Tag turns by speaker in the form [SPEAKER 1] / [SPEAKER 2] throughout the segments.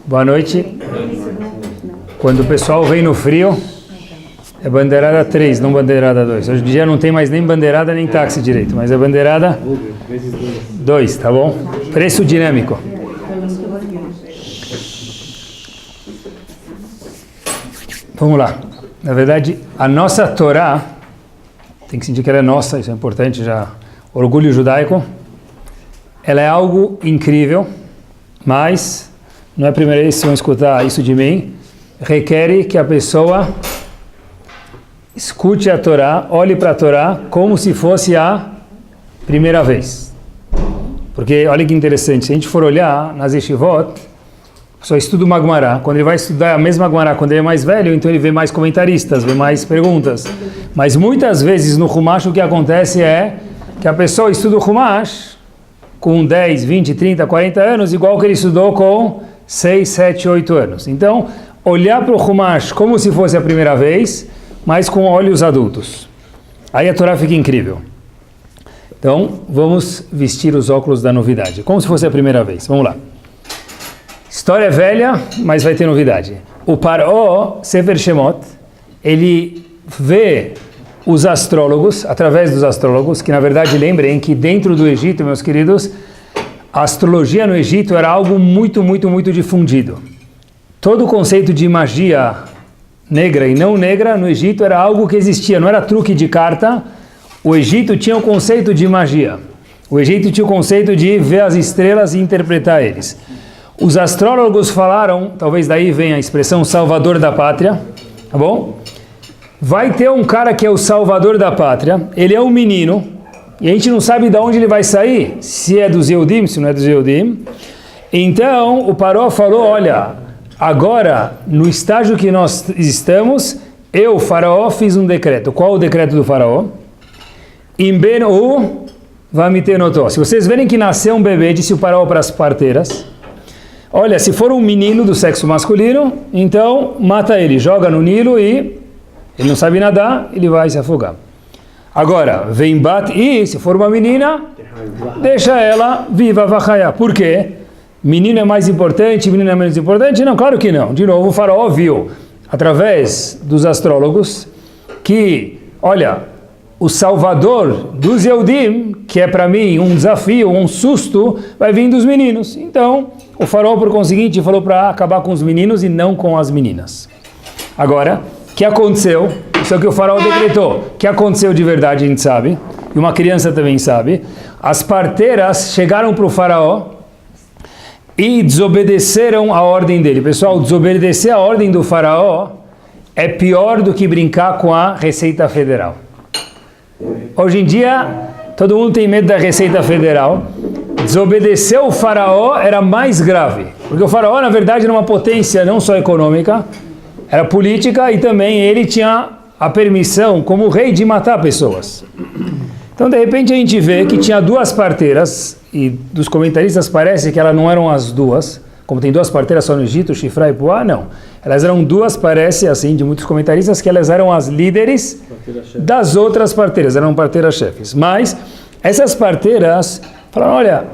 [SPEAKER 1] Boa noite. Quando o pessoal vem no frio, é bandeirada 3, não bandeirada 2. Hoje em dia não tem mais nem bandeirada nem táxi direito, mas é bandeirada 2, tá bom? Preço dinâmico. Vamos lá. Na verdade, a nossa Torá, tem que sentir que ela é nossa, isso é importante já. Orgulho judaico. Ela é algo incrível, mas não é a primeira vez que vão escutar isso de mim. Requer que a pessoa escute a Torá, olhe para a Torá como se fosse a primeira vez. Porque, olha que interessante, se a gente for olhar nas yeshivot, só estuda uma Gemara. Quando ele vai estudar a mesma Gemara, quando ele é mais velho, então ele vê mais comentaristas, vê mais perguntas. Mas muitas vezes no Chumash o que acontece é que a pessoa estuda o Chumash com 10, 20, 30, 40 anos, igual que ele estudou com 6, 7, 8 anos. Então, olhar para o Chumash como se fosse a primeira vez, mas com olhos adultos. Aí a Torá fica incrível. Então, vamos vestir os óculos da novidade, como se fosse a primeira vez. Vamos lá. História velha, mas vai ter novidade. O Paró, Sefer Shemot, ele vê os astrólogos, através dos astrólogos, que na verdade lembrem que dentro do Egito, meus queridos, a astrologia no Egito era algo muito, muito, muito difundido. Todo o conceito de magia negra e não negra no Egito era algo que existia, não era truque de carta. O Egito tinha o conceito de magia. O Egito tinha o conceito de ver as estrelas e interpretar eles. Os astrólogos falaram, talvez daí venha a expressão salvador da pátria, tá bom? Vai ter um cara que é o salvador da pátria, ele é um menino, e a gente não sabe de onde ele vai sair, se é dos Yehudim, se não é dos Yehudim. Então, o Paró falou, olha, agora, no estágio que nós estamos, eu, Faraó, fiz um decreto. Qual o decreto do Faraó? Imben u vamitenotó. Se vocês verem que nasceu um bebê, disse o Paró para as parteiras, olha, se for um menino do sexo masculino, então mata ele, joga no Nilo e ele não sabe nadar, ele vai se afogar. Agora, vem bate e se for uma menina, deixa ela viva, vachaya. Por quê? Menino é mais importante, menino é menos importante? Não, claro que não. De novo, o Faraó viu, através dos astrólogos, que, olha, o salvador dos Yehudim, que é para mim um desafio, um susto, vai vir dos meninos. Então, o Faraó, por conseguinte, falou para acabar com os meninos e não com as meninas. Agora, o que aconteceu? Isso é o que o Faraó decretou. O que aconteceu de verdade, a gente sabe, e uma criança também sabe. As parteiras chegaram para o Faraó e desobedeceram a ordem dele. Pessoal, desobedecer a ordem do Faraó é pior do que brincar com a Receita Federal. Hoje em dia, todo mundo tem medo da Receita Federal. Desobedecer o Faraó era mais grave, porque o Faraó, na verdade, era uma potência não só econômica, era política e também ele tinha a permissão, como rei, de matar pessoas. Então, de repente, a gente vê que tinha duas parteiras, e dos comentaristas parece que elas não eram as duas, como tem duas parteiras só no Egito, Shifra e Puá, não. Elas eram duas, parece assim, de muitos comentaristas, que elas eram as líderes das outras parteiras, eram parteiras-chefes. Mas essas parteiras falaram, olha,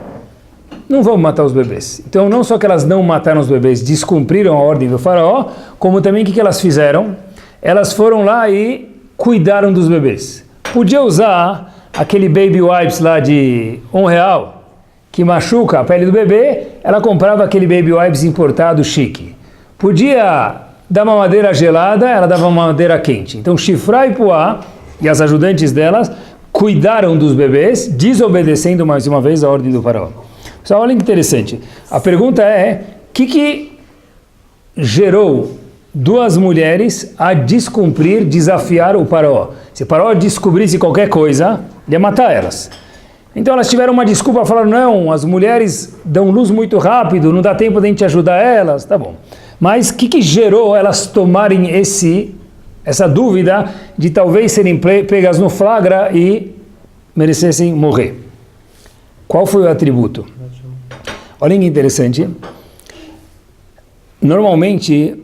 [SPEAKER 1] não vamos matar os bebês. Então, não só que elas não mataram os bebês, descumpriram a ordem do Faraó, como também o que elas fizeram? Elas foram lá e cuidaram dos bebês. Podia usar aquele baby wipes lá de R$1, que machuca a pele do bebê, ela comprava aquele baby wipes importado chique. Podia dar uma madeira gelada, ela dava uma madeira quente. Então, Shifra e Puá e as ajudantes delas cuidaram dos bebês, desobedecendo mais uma vez a ordem do Faraó. Pessoal, olha que interessante. A pergunta é, o que gerou duas mulheres a descumprir, desafiar o Faraó? Se o Faraó descobrisse qualquer coisa, ele ia matar elas. Então elas tiveram uma desculpa, falaram, não, as mulheres dão luz muito rápido, não dá tempo de a gente ajudar elas, tá bom. Mas o que gerou elas tomarem essa dúvida de talvez serem pegas no flagra e merecessem morrer? Qual foi o atributo? Olha que interessante. Normalmente,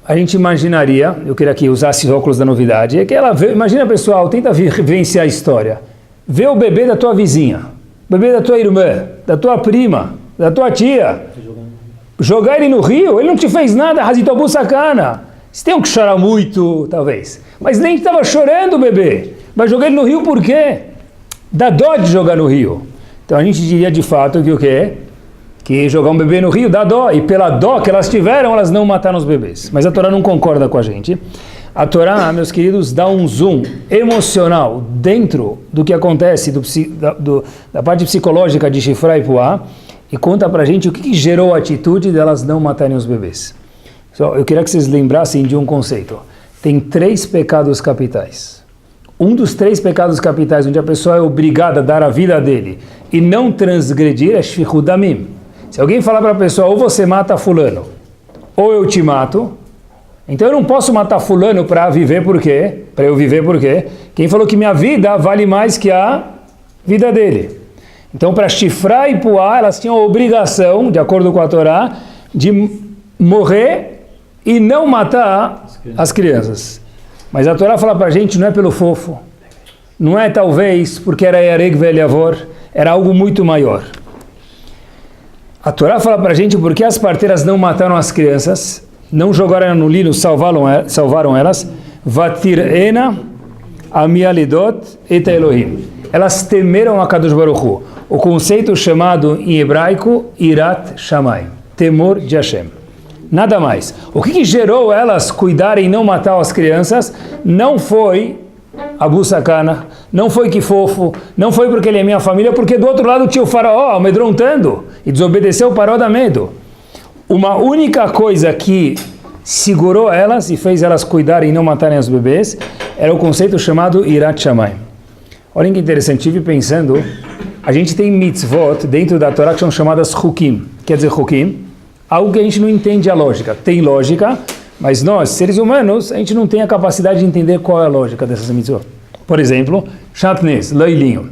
[SPEAKER 1] a gente imaginaria, eu queria que usasse os óculos da novidade, é que ela vê, imagina pessoal, tenta vivenciar a história. Vê o bebê da tua vizinha, o bebê da tua irmã, da tua prima, da tua tia. jogar ele no rio, ele não te fez nada, Hazitobu Sakana. Você tem que chorar muito, talvez. Mas nem estava chorando, bebê. Vai jogar ele no rio por quê? Dá dó de jogar no rio. Então a gente diria de fato que o quê? Que jogar um bebê no rio dá dó. E pela dó que elas tiveram, elas não mataram os bebês. Mas a Torá não concorda com a gente. A Torá, meus queridos, dá um zoom emocional dentro do que acontece da parte psicológica de Shifra e Puá e conta pra gente o que gerou a atitude delas não matarem os bebês. Eu queria que vocês lembrassem de um conceito. Tem 3 pecados capitais. Um dos 3 pecados capitais onde a pessoa é obrigada a dar a vida dele e não transgredir é Shfichut Damim. Se alguém falar para a pessoa, ou você mata fulano, ou eu te mato, então eu não posso matar fulano para viver por quê? Para eu viver por quê? Quem falou que minha vida vale mais que a vida dele? Então para Shifra e Puá, elas tinham a obrigação, de acordo com a Torá, de morrer e não matar as crianças. Mas a Torá fala para a gente, não é pelo fofo, não é talvez porque era Yareg Ve'Eliavor, era algo muito maior. A Torá fala para a gente porque as parteiras não mataram as crianças, não jogaram no lino, salvaram elas, Vatir Ena, Amialidot et Elohim. Elas temeram a Kadosh Baruch Hu. O conceito chamado em hebraico, Irat Shamayim, temor de Hashem. Nada mais. O que gerou elas cuidarem e não matar as crianças não foi Abu Sakana, não foi que fofo, não foi porque ele é minha família, porque do outro lado tinha o faraó amedrontando e desobedeceu o faraó da medo. Uma única coisa que segurou elas e fez elas cuidarem e não matarem os bebês era o conceito chamado Irat Shamayim. Olhem que interessante, estive pensando, a gente tem mitzvot dentro da Torá que são chamadas Hukim. Quer dizer, Hukim, algo que a gente não entende a lógica. Tem lógica, mas nós, seres humanos, a gente não tem a capacidade de entender qual é a lógica dessas mitzvot. Por exemplo, Shatnez, leilinho.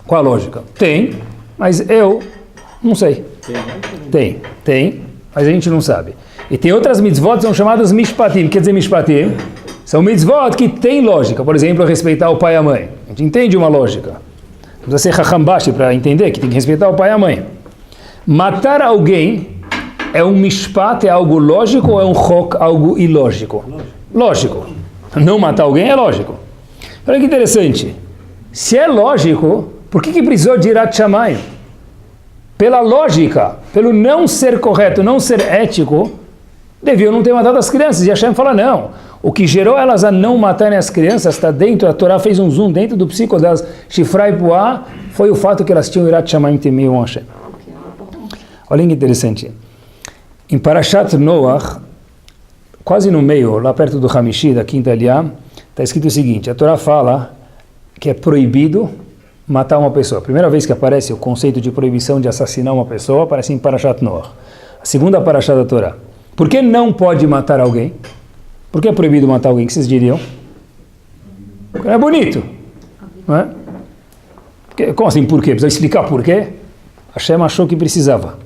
[SPEAKER 1] Qual a lógica? Tem, mas eu não sei. Tem, mas a gente não sabe. E tem outras mitzvot que são chamadas Mishpatim. Quer dizer Mishpatim? São mitzvot que têm lógica. Por exemplo, respeitar o pai e a mãe. A gente entende uma lógica. Não precisa ser Chachambashi para entender que tem que respeitar o pai e a mãe. Matar alguém é um mishpat, é algo lógico ou é um chok, algo ilógico? Lógico. Não matar alguém é lógico. Olha que interessante. Se é lógico, por que precisou de Irat Shamayim? Pela lógica, pelo não ser correto, não ser ético, deviam não ter matado as crianças. E Hashem fala, não. O que gerou elas a não matarem as crianças está dentro, a Torá fez um zoom dentro do psico delas, Shifra e Puá, foi o fato que elas tinham Irat Shamayim, temiam Hashem. Olha que interessante. Em Parashat Noach, quase no meio, lá perto do Hamishi, da quinta aliá, está escrito o seguinte, a Torá fala que é proibido matar uma pessoa. A primeira vez que aparece o conceito de proibição de assassinar uma pessoa, aparece em Parashat Noach. A segunda Parashat da Torá. Por que não pode matar alguém? Por que é proibido matar alguém? O que vocês diriam? Porque é bonito. Não é? Como assim, por quê? Precisa explicar por quê? Hashem achou que precisava.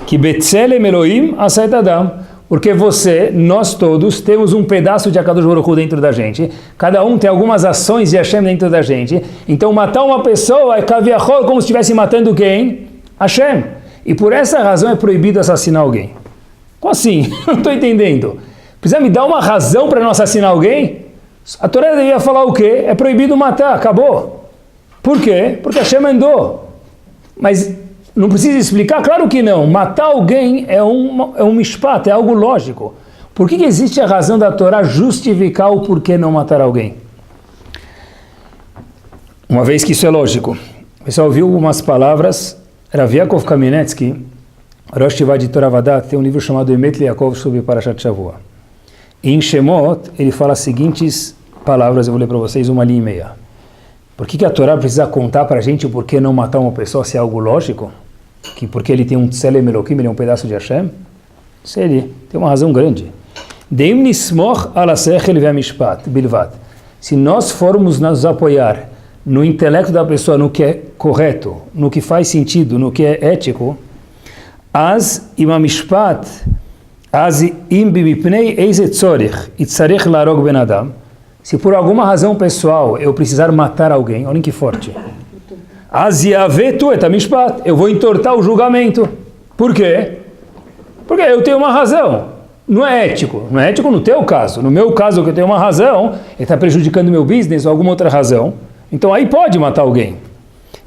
[SPEAKER 1] Que Betzelem Elohim Asayt Adam. Porque você, nós todos, temos um pedaço de Akadosh Baruch Hu dentro da gente. Cada um tem algumas ações de Hashem dentro da gente. Então matar uma pessoa é kaviachol, como se estivesse matando quem? Hashem. E por essa razão é proibido assassinar alguém. Como assim? Não estou entendendo. Precisa me dar uma razão para não assassinar alguém? A Torá deveria falar o quê? É proibido matar, acabou. Por quê? Porque Hashem mandou. Mas não precisa explicar? Claro que não. Matar alguém é um mishpat, é algo lógico. Por que existe a razão da Torá justificar o porquê não matar alguém? Uma vez que isso é lógico. O pessoal ouviu algumas palavras. Rav Yaakov Kamenetsky, Rosh Yeshiva de Torah Vadat, tem um livro chamado Emet Liakov sobre Parashat Shavua. E em Shemot, ele fala as seguintes palavras, eu vou ler para vocês 1,5. Por que a Torá precisa contar para a gente o porquê não matar uma pessoa se é algo lógico? Que porque ele tem um tselem Elokim, ele é um pedaço de Hashem? Isso ele tem uma razão grande. Deim nismoch ala sechel ve'mishpat bilvat. Se nós formos nos apoiar no intelecto da pessoa, no que é correto, no que faz sentido, no que é ético, as imamishpat, as im bimipnei eizet tzorich, itzarech larog ben adam. Se por alguma razão pessoal eu precisar matar alguém, olhem que forte. Az yavetu et amishpat, eu vou entortar o julgamento. Por quê? Porque eu tenho uma razão. Não é ético. Não é ético no teu caso. No meu caso, que eu tenho uma razão, ele está prejudicando meu business ou alguma outra razão. Então aí pode matar alguém.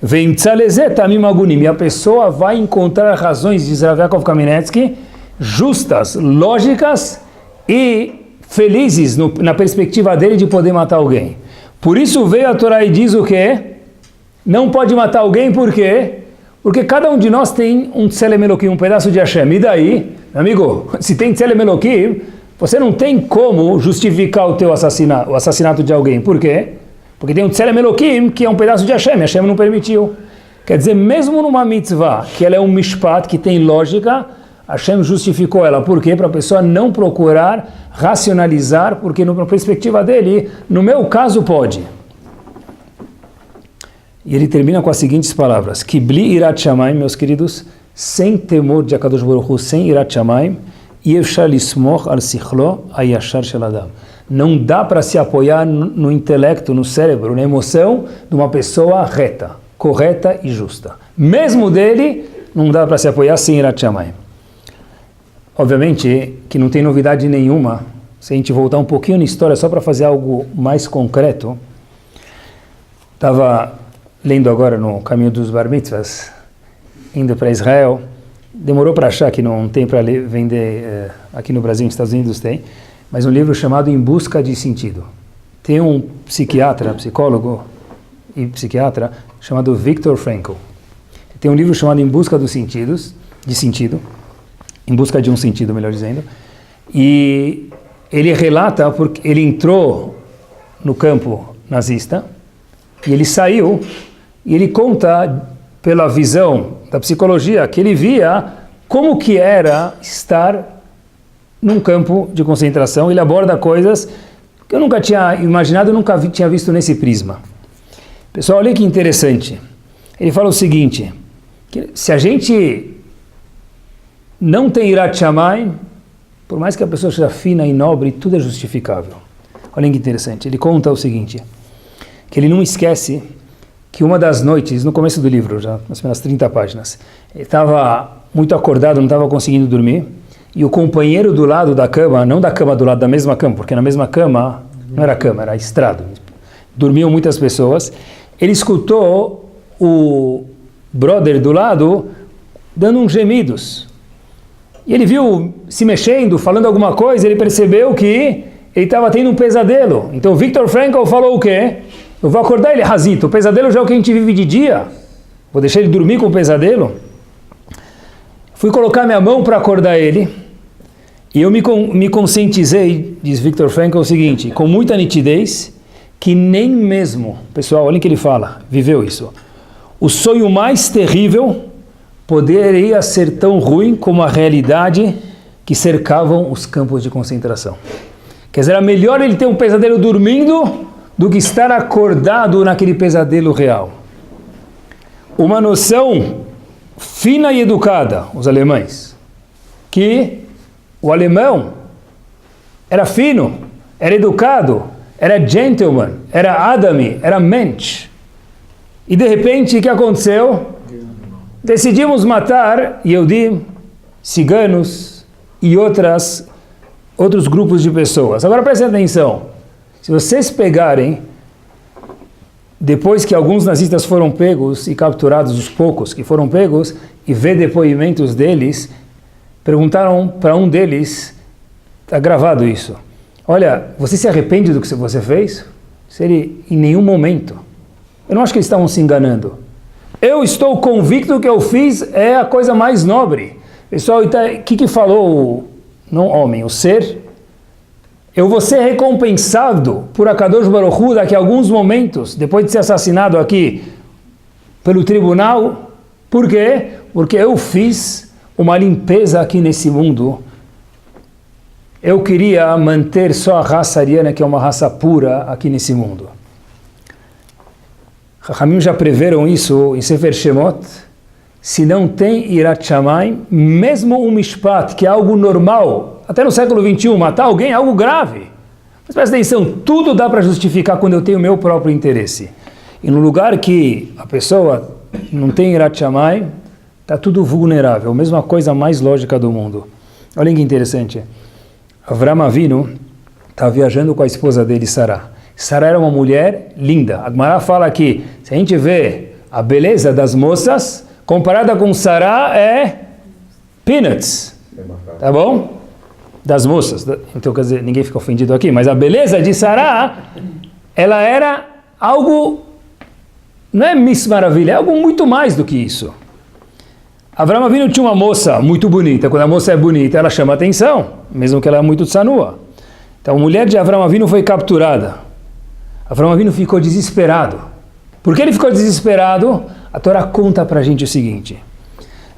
[SPEAKER 1] Vem e a pessoa vai encontrar razões, diz Rav Yaakov Kamenetsky, justas, lógicas e felizes na perspectiva dele de poder matar alguém. Por isso veio a Torá e diz o quê? Não pode matar alguém, por quê? Porque cada um de nós tem um Tselem Elokim, um pedaço de Hashem. E daí, amigo, se tem Tselem Elokim, você não tem como justificar o assassinato de alguém. Por quê? Porque tem um Tselem Elokim, que é um pedaço de Hashem. Hashem não permitiu. Quer dizer, mesmo numa mitzvah, que ela é um mishpat, que tem lógica, Hashem justificou ela. Por quê? Para a pessoa não procurar racionalizar, porque na perspectiva dele, no meu caso pode. E ele termina com as seguintes palavras: Kibli irat shamayim, meus queridos, sem temor de Akadosh Baruch Hu, sem irat shamayim, yefshar lismoch al sichlo ayashar shel adam. Não dá para se apoiar no intelecto, no cérebro, na emoção de uma pessoa reta, correta e justa. Mesmo dele, não dá para se apoiar sem irat shamayim. Obviamente que não tem novidade nenhuma, se a gente voltar um pouquinho na história, só para fazer algo mais concreto. Estava lendo agora no caminho dos Bar Mitzvahs, indo para Israel, demorou para achar que não tem para vender aqui no Brasil, nos Estados Unidos tem, mas um livro chamado Em Busca de Sentido. Tem um psicólogo e psiquiatra, chamado Viktor Frankl. Tem um livro chamado Em Busca dos Sentidos, Em Busca de um Sentido, melhor dizendo, e ele relata, porque ele entrou no campo nazista, e ele saiu, e ele conta, pela visão da psicologia, que ele via como que era estar num campo de concentração. Ele aborda coisas que eu nunca tinha imaginado, eu nunca tinha visto nesse prisma. Pessoal, olha que interessante. Ele fala o seguinte, que se a gente não tem irat shamayim, por mais que a pessoa seja fina e nobre, tudo é justificável. Olha que interessante. Ele conta o seguinte, que ele não esquece que uma das noites, no começo do livro, já nas primeiras 30 páginas, ele estava muito acordado, não estava conseguindo dormir, e o companheiro do lado da cama, não da cama do lado da mesma cama, porque na mesma cama não era cama, era estrado, dormiam muitas pessoas, ele escutou o brother do lado dando uns gemidos. E ele viu se mexendo, falando alguma coisa, ele percebeu que ele estava tendo um pesadelo. Então Viktor Frankl falou o quê? Eu vou acordar ele, Razito, o pesadelo já é o que a gente vive de dia. Vou deixar ele dormir com o pesadelo? Fui colocar minha mão para acordar ele, e eu me conscientizei, diz Viktor Frankl, o seguinte, com muita nitidez, que nem mesmo, pessoal, olhem o que ele fala, viveu isso, o sonho mais terrível poderia ser tão ruim como a realidade que cercavam os campos de concentração. Quer dizer, era melhor ele ter um pesadelo dormindo do que estar acordado naquele pesadelo real. Uma noção fina e educada, os alemães, que o alemão era fino, era educado, era gentleman, era Adami, era Mensch. E de repente, o que aconteceu? Decidimos matar Yehudim, ciganos e outros grupos de pessoas. Agora prestem atenção. Se vocês pegarem, depois que alguns nazistas foram pegos e capturados, os poucos que foram pegos, e ver depoimentos deles, perguntaram para um deles, está gravado isso, olha, você se arrepende do que você fez? Se ele, em nenhum momento. Eu não acho que eles estavam se enganando. Eu estou convicto que eu fiz é a coisa mais nobre. Pessoal, o que falou, não homem, o ser? Eu vou ser recompensado por Akadosh Baruch Hu daqui a alguns momentos, depois de ser assassinado aqui pelo tribunal. Por quê? Porque eu fiz uma limpeza aqui nesse mundo. Eu queria manter só a raça ariana, que é uma raça pura, aqui nesse mundo. Chachamim já preveram isso em Sefer Shemot. Se não tem irat shamayim, mesmo um mishpat, que é algo normal, até no século 21, matar alguém é algo grave. Mas presta atenção, tudo dá para justificar quando eu tenho o meu próprio interesse. E no lugar que a pessoa não tem irat shamayim, está tudo vulnerável, mesma coisa mais lógica do mundo. Olha que interessante. Avram Avinu está viajando com a esposa dele, Sará. Sará era uma mulher linda. A Gemara fala que, se a gente vê a beleza das moças, comparada com Sará, é peanuts. Tá bom? Das moças. Então, quer dizer, ninguém fica ofendido aqui, mas a beleza de Sará, ela era algo, não é Miss Maravilha, é algo muito mais do que isso. Avram Avinu tinha uma moça muito bonita. Quando a moça é bonita, ela chama atenção, mesmo que ela é muito tsanua. Então, a mulher de Avram Avinu foi capturada. Avram Avinu ficou desesperado. Por que ele ficou desesperado? A Torá conta pra gente o seguinte.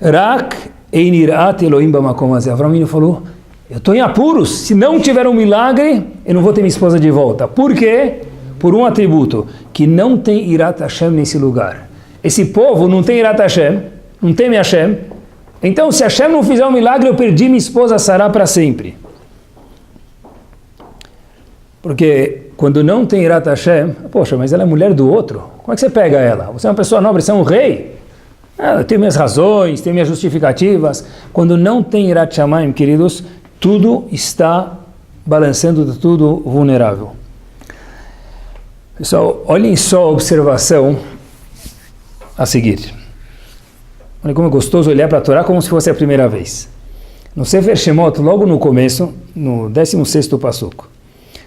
[SPEAKER 1] Rak ein irat Elohim bamakom hazeh. Avram Avinu falou, eu estou em apuros, se não tiver um milagre, eu não vou ter minha esposa de volta. Por quê? Por um atributo, que não tem irat Hashem nesse lugar. Esse povo não tem irat Hashem, não teme Hashem. Então, se Hashem não fizer um milagre, eu perdi minha esposa Sará para sempre. Porque quando não tem irat Hashem, poxa, mas ela é mulher do outro. Como é que você pega ela? Você é uma pessoa nobre, você é um rei. Eu tenho minhas razões, tenho minhas justificativas. Quando não tem irat Shamayim, queridos, tudo está balançando, tudo vulnerável. Pessoal, olhem só a observação a seguir. Olha como é gostoso olhar para a Torá como se fosse a primeira vez. No Sefer Shemot, logo no começo, no 16º passuco,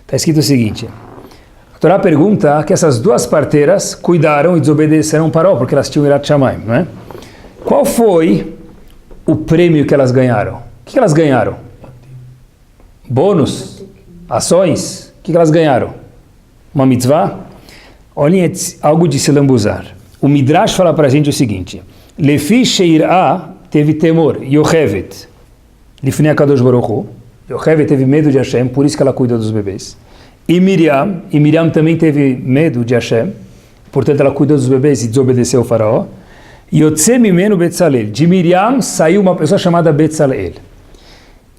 [SPEAKER 1] está escrito o seguinte. A Torá pergunta que essas duas parteiras cuidaram e desobedeceram Paró, porque elas tinham irat Shamayim, não é? Qual foi o prêmio que elas ganharam? O que elas ganharam? Bônus? Ações? O que elas ganharam? Uma mitzvah? Olhem algo de se lambuzar. O Midrash fala para a gente o seguinte. Lefi sheir'a teve temor, Yochevet, Lifnei HaKadosh Baruch Hu. Yochevet teve medo de Hashem, por isso que ela cuida dos bebês. E Miriam também teve medo de Hashem, portanto ela cuidou dos bebês e desobedeceu o faraó. Yotze mimenu Betzalel, de Miriam saiu uma pessoa chamada Betzalel.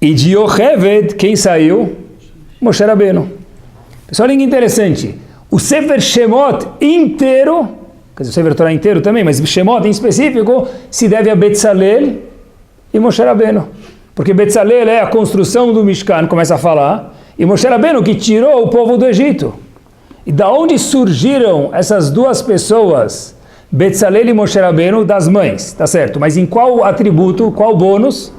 [SPEAKER 1] E de Yochevet, quem saiu? Moshe Rabbeinu. Pessoal, olha que interessante. O Sefer Shemot inteiro, quer dizer, o Sefer Torah inteiro também, mas Shemot em específico, se deve a Betzalel e Moshe Rabbeinu. Porque Betzalel é a construção do Mishkan, começa a falar, e Moshe Rabbeinu que tirou o povo do Egito. E da onde surgiram essas duas pessoas, Betzalel e Moshe Rabbeinu? Das mães, tá certo? Mas em qual atributo, qual bônus?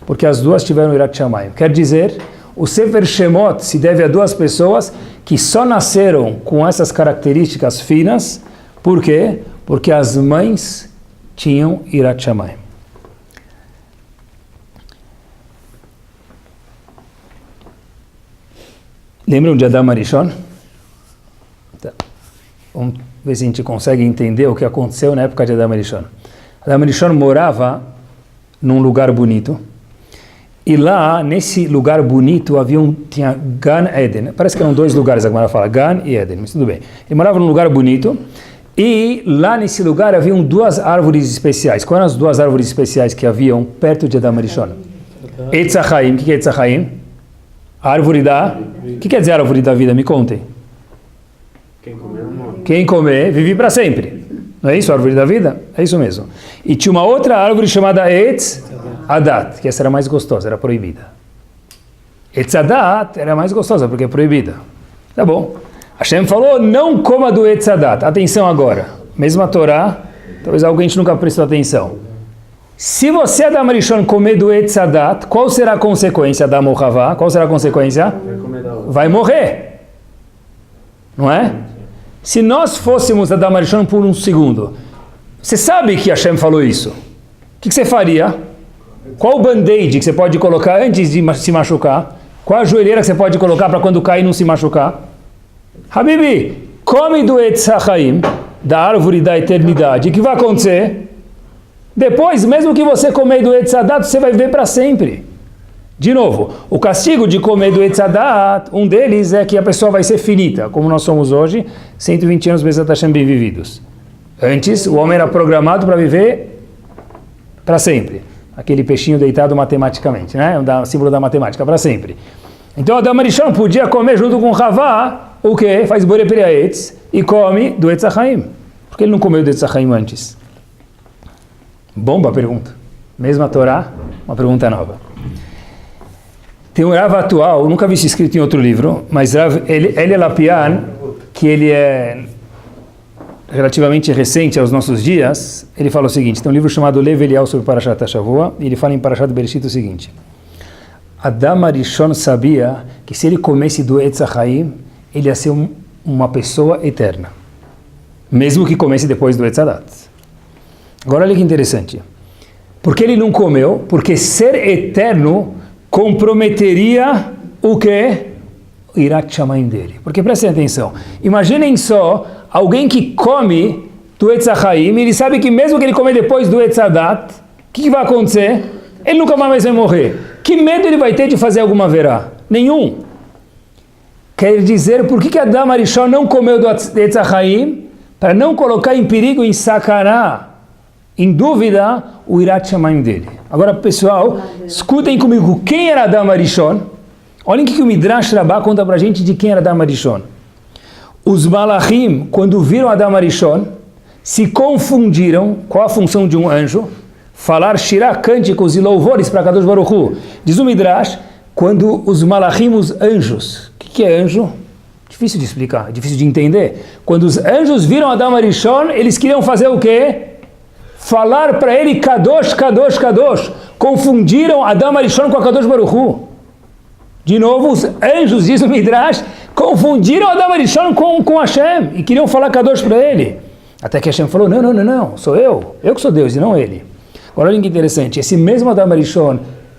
[SPEAKER 1] Porque as duas tiveram irat Shamayim. Quer dizer, o Sefer Shemot se deve a duas pessoas que só nasceram com essas características finas. Por quê? Porque as mães tinham irat Shamayim. Lembram de Adam Arishon? Tá. Vamos ver se a gente consegue entender o que aconteceu na época de Adam Arishon. Adam Arishon morava num lugar bonito. E lá, nesse lugar bonito, tinha Gan Eden. Parece que eram dois lugares, a Gemara fala, Gan e Eden, mas tudo bem. Ele morava num lugar bonito, e lá nesse lugar haviam duas árvores especiais. Quais eram as duas árvores especiais que haviam perto de Adam Arishon? Etz HaChaim. O que é Etz HaChaim? Árvore da... O que quer dizer árvore da vida? Me contem. Quem comer, vive para sempre. Não é isso, a árvore da vida? É isso mesmo. E tinha uma outra árvore chamada Etz Adat, que essa era mais gostosa, era proibida. Etz Adat era mais gostosa porque é proibida. Tá bom. Hashem falou, não coma do Etz Adat. Atenção agora. Mesma Torá, talvez alguém nunca prestou atenção. Se você, Adam Arishon, comer do Etz Adat, qual será a consequência da Mohavá? Qual será a consequência? Vai morrer. Não é? Se nós fôssemos Adam Arishon por um segundo, você sabe que Hashem falou isso. O que você faria? Qual o band-aid que você pode colocar antes de se machucar? Qual a joelheira que você pode colocar para quando cair não se machucar? Habibi, come do Etz HaChaim, da árvore da eternidade. O que vai acontecer? Depois, mesmo que você comer do Etz Adat, você vai viver para sempre. De novo, o castigo de comer do Etz Adat, um deles é que a pessoa vai ser finita, como nós somos hoje, 120 anos Bezat Hashem bem vividos. Antes, o homem era programado para viver para sempre. Aquele peixinho deitado matematicamente, né? O símbolo da matemática, para sempre. Então, Adam Arishon podia comer junto com Havá, o quê? Faz Borei Peri Haetz e come do Etz HaChaim. Por que ele não comeu do Etz HaChaim antes? Bomba a pergunta. Mesma Torá, uma pergunta nova. Tem um Rav atual, nunca vi isso escrito em outro livro, mas Rav Eli Lapian, que ele é relativamente recente aos nossos dias, ele fala o seguinte, tem um livro chamado Lev Eliyahu sobre Parashat HaShavua, e ele fala em Parashat Bereshit o seguinte: Adam Arishon sabia que se ele comesse do Etz HaChaim, ele ia ser uma pessoa eterna, mesmo que comesse depois do Etz Hadat. Agora olha que interessante, por que ele não comeu? Porque ser eterno comprometeria o quê? O Irat Shamayim dele. Porque prestem atenção, imaginem só alguém que come do Etz HaChaim, ele sabe que mesmo que ele comer depois do Etz Hadat, o que vai acontecer? Ele nunca mais vai morrer. Que medo ele vai ter de fazer alguma verá? Nenhum. Quer dizer, por que Adam Arishon não comeu do Etz HaChaim? Para não colocar em perigo, em sacaná, em dúvida, o Irat Shamayim dele. Agora, pessoal, escutem comigo, quem era Adam Arishon? Olhem o que o Midrash Rabbah conta pra gente de quem era Adam Arishon. Os Malachim, quando viram Adam Arishon, se confundiram. Qual a função de um anjo? Falar shirah, cânticos e louvores para Kadosh Baruch Hu. Diz o Midrash, quando os Malachim, os anjos, o que é anjo? Difícil de explicar, difícil de entender. Quando os anjos viram Adam Arishon, eles queriam fazer o quê? Falar para ele Kadosh, Kadosh, Kadosh. Confundiram Adam Arishon com a Kadosh Baruch Hu. De novo, os anjos, diz o Midrash, confundiram Adam Arishon com Hashem e queriam falar Kadosh para ele. Até que Hashem falou, não, sou eu que sou Deus e não ele. Agora olha que interessante, esse mesmo Adam Arishon,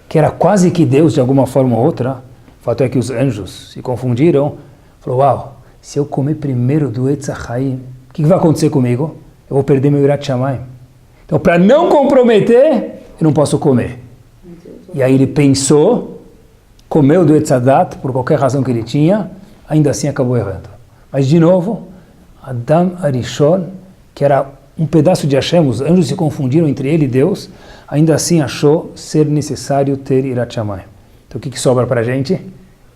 [SPEAKER 1] que era quase que Deus de alguma forma ou outra, o fato é que os anjos se confundiram, falou, uau, se eu comer primeiro do Etz HaChaim, o que vai acontecer comigo? Eu vou perder meu Irat Shamayim. Então, para não comprometer, eu não posso comer. E aí ele pensou, comeu do Etz Hadat, por qualquer razão que ele tinha, ainda assim acabou errando. Mas, de novo, Adam Arishon, que era um pedaço de Hashem, os anjos se confundiram entre ele e Deus, ainda assim achou ser necessário ter Irat Shamayim. Então, o que sobra para a gente?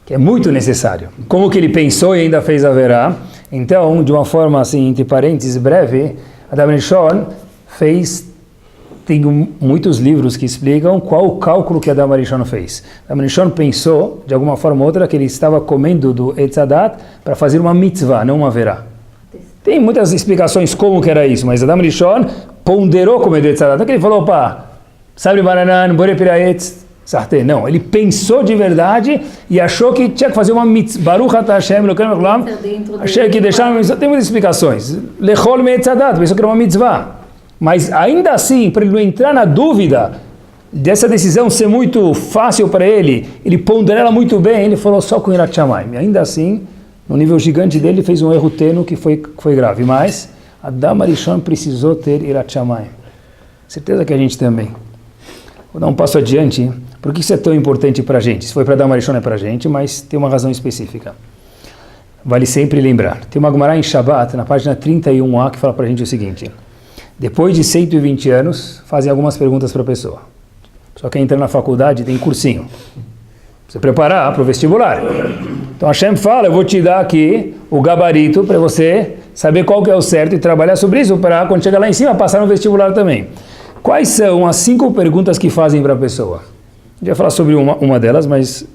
[SPEAKER 1] Que é muito necessário. Como que ele pensou e ainda fez haverá? Então, de uma forma assim, entre parênteses, breve, Adam Arishon tem muitos livros que explicam qual o cálculo que Adam Arishon fez. Adam Arishon pensou, de alguma forma ou outra, que ele estava comendo do Etz Hadat para fazer uma mitzvah, não uma verá. Tem muitas explicações como que era isso, mas Adam Arishon ponderou comer do Etz Hadat. Não é que ele falou, sabe bananan, bore piraetz, sartê. Não, ele pensou de verdade e achou que tinha que fazer uma mitzvah. Baruch atah Hashem, Elokeinu melech haolam. Achei que deixar uma mitzvah. Tem muitas explicações. Lechol me Etz Hadat, pensou que era uma mitzvah. Mas ainda assim, para ele não entrar na dúvida dessa decisão ser muito fácil para ele ponderou ela muito bem, ele falou só com Irat Shamayim. Ainda assim, no nível gigante dele, ele fez um erro tênue que foi grave. Mas Adam Arishon precisou ter Irat Shamayim. Certeza que a gente também. Vou dar um passo adiante. Por que isso é tão importante para a gente? Se foi para Adam Arishon é para a gente, mas tem uma razão específica. Vale sempre lembrar. Tem uma Gemara em Shabbat, na página 31a, que fala para a gente o seguinte: depois de 120 anos, fazem algumas perguntas para a pessoa. Só que entra na faculdade, tem cursinho. Você preparar para o vestibular. Então Hashem fala, eu vou te dar aqui o gabarito para você saber qual que é o certo e trabalhar sobre isso para quando chegar lá em cima passar no vestibular também. Quais são as 5 perguntas que fazem para a pessoa? A gente vai falar sobre uma delas, mas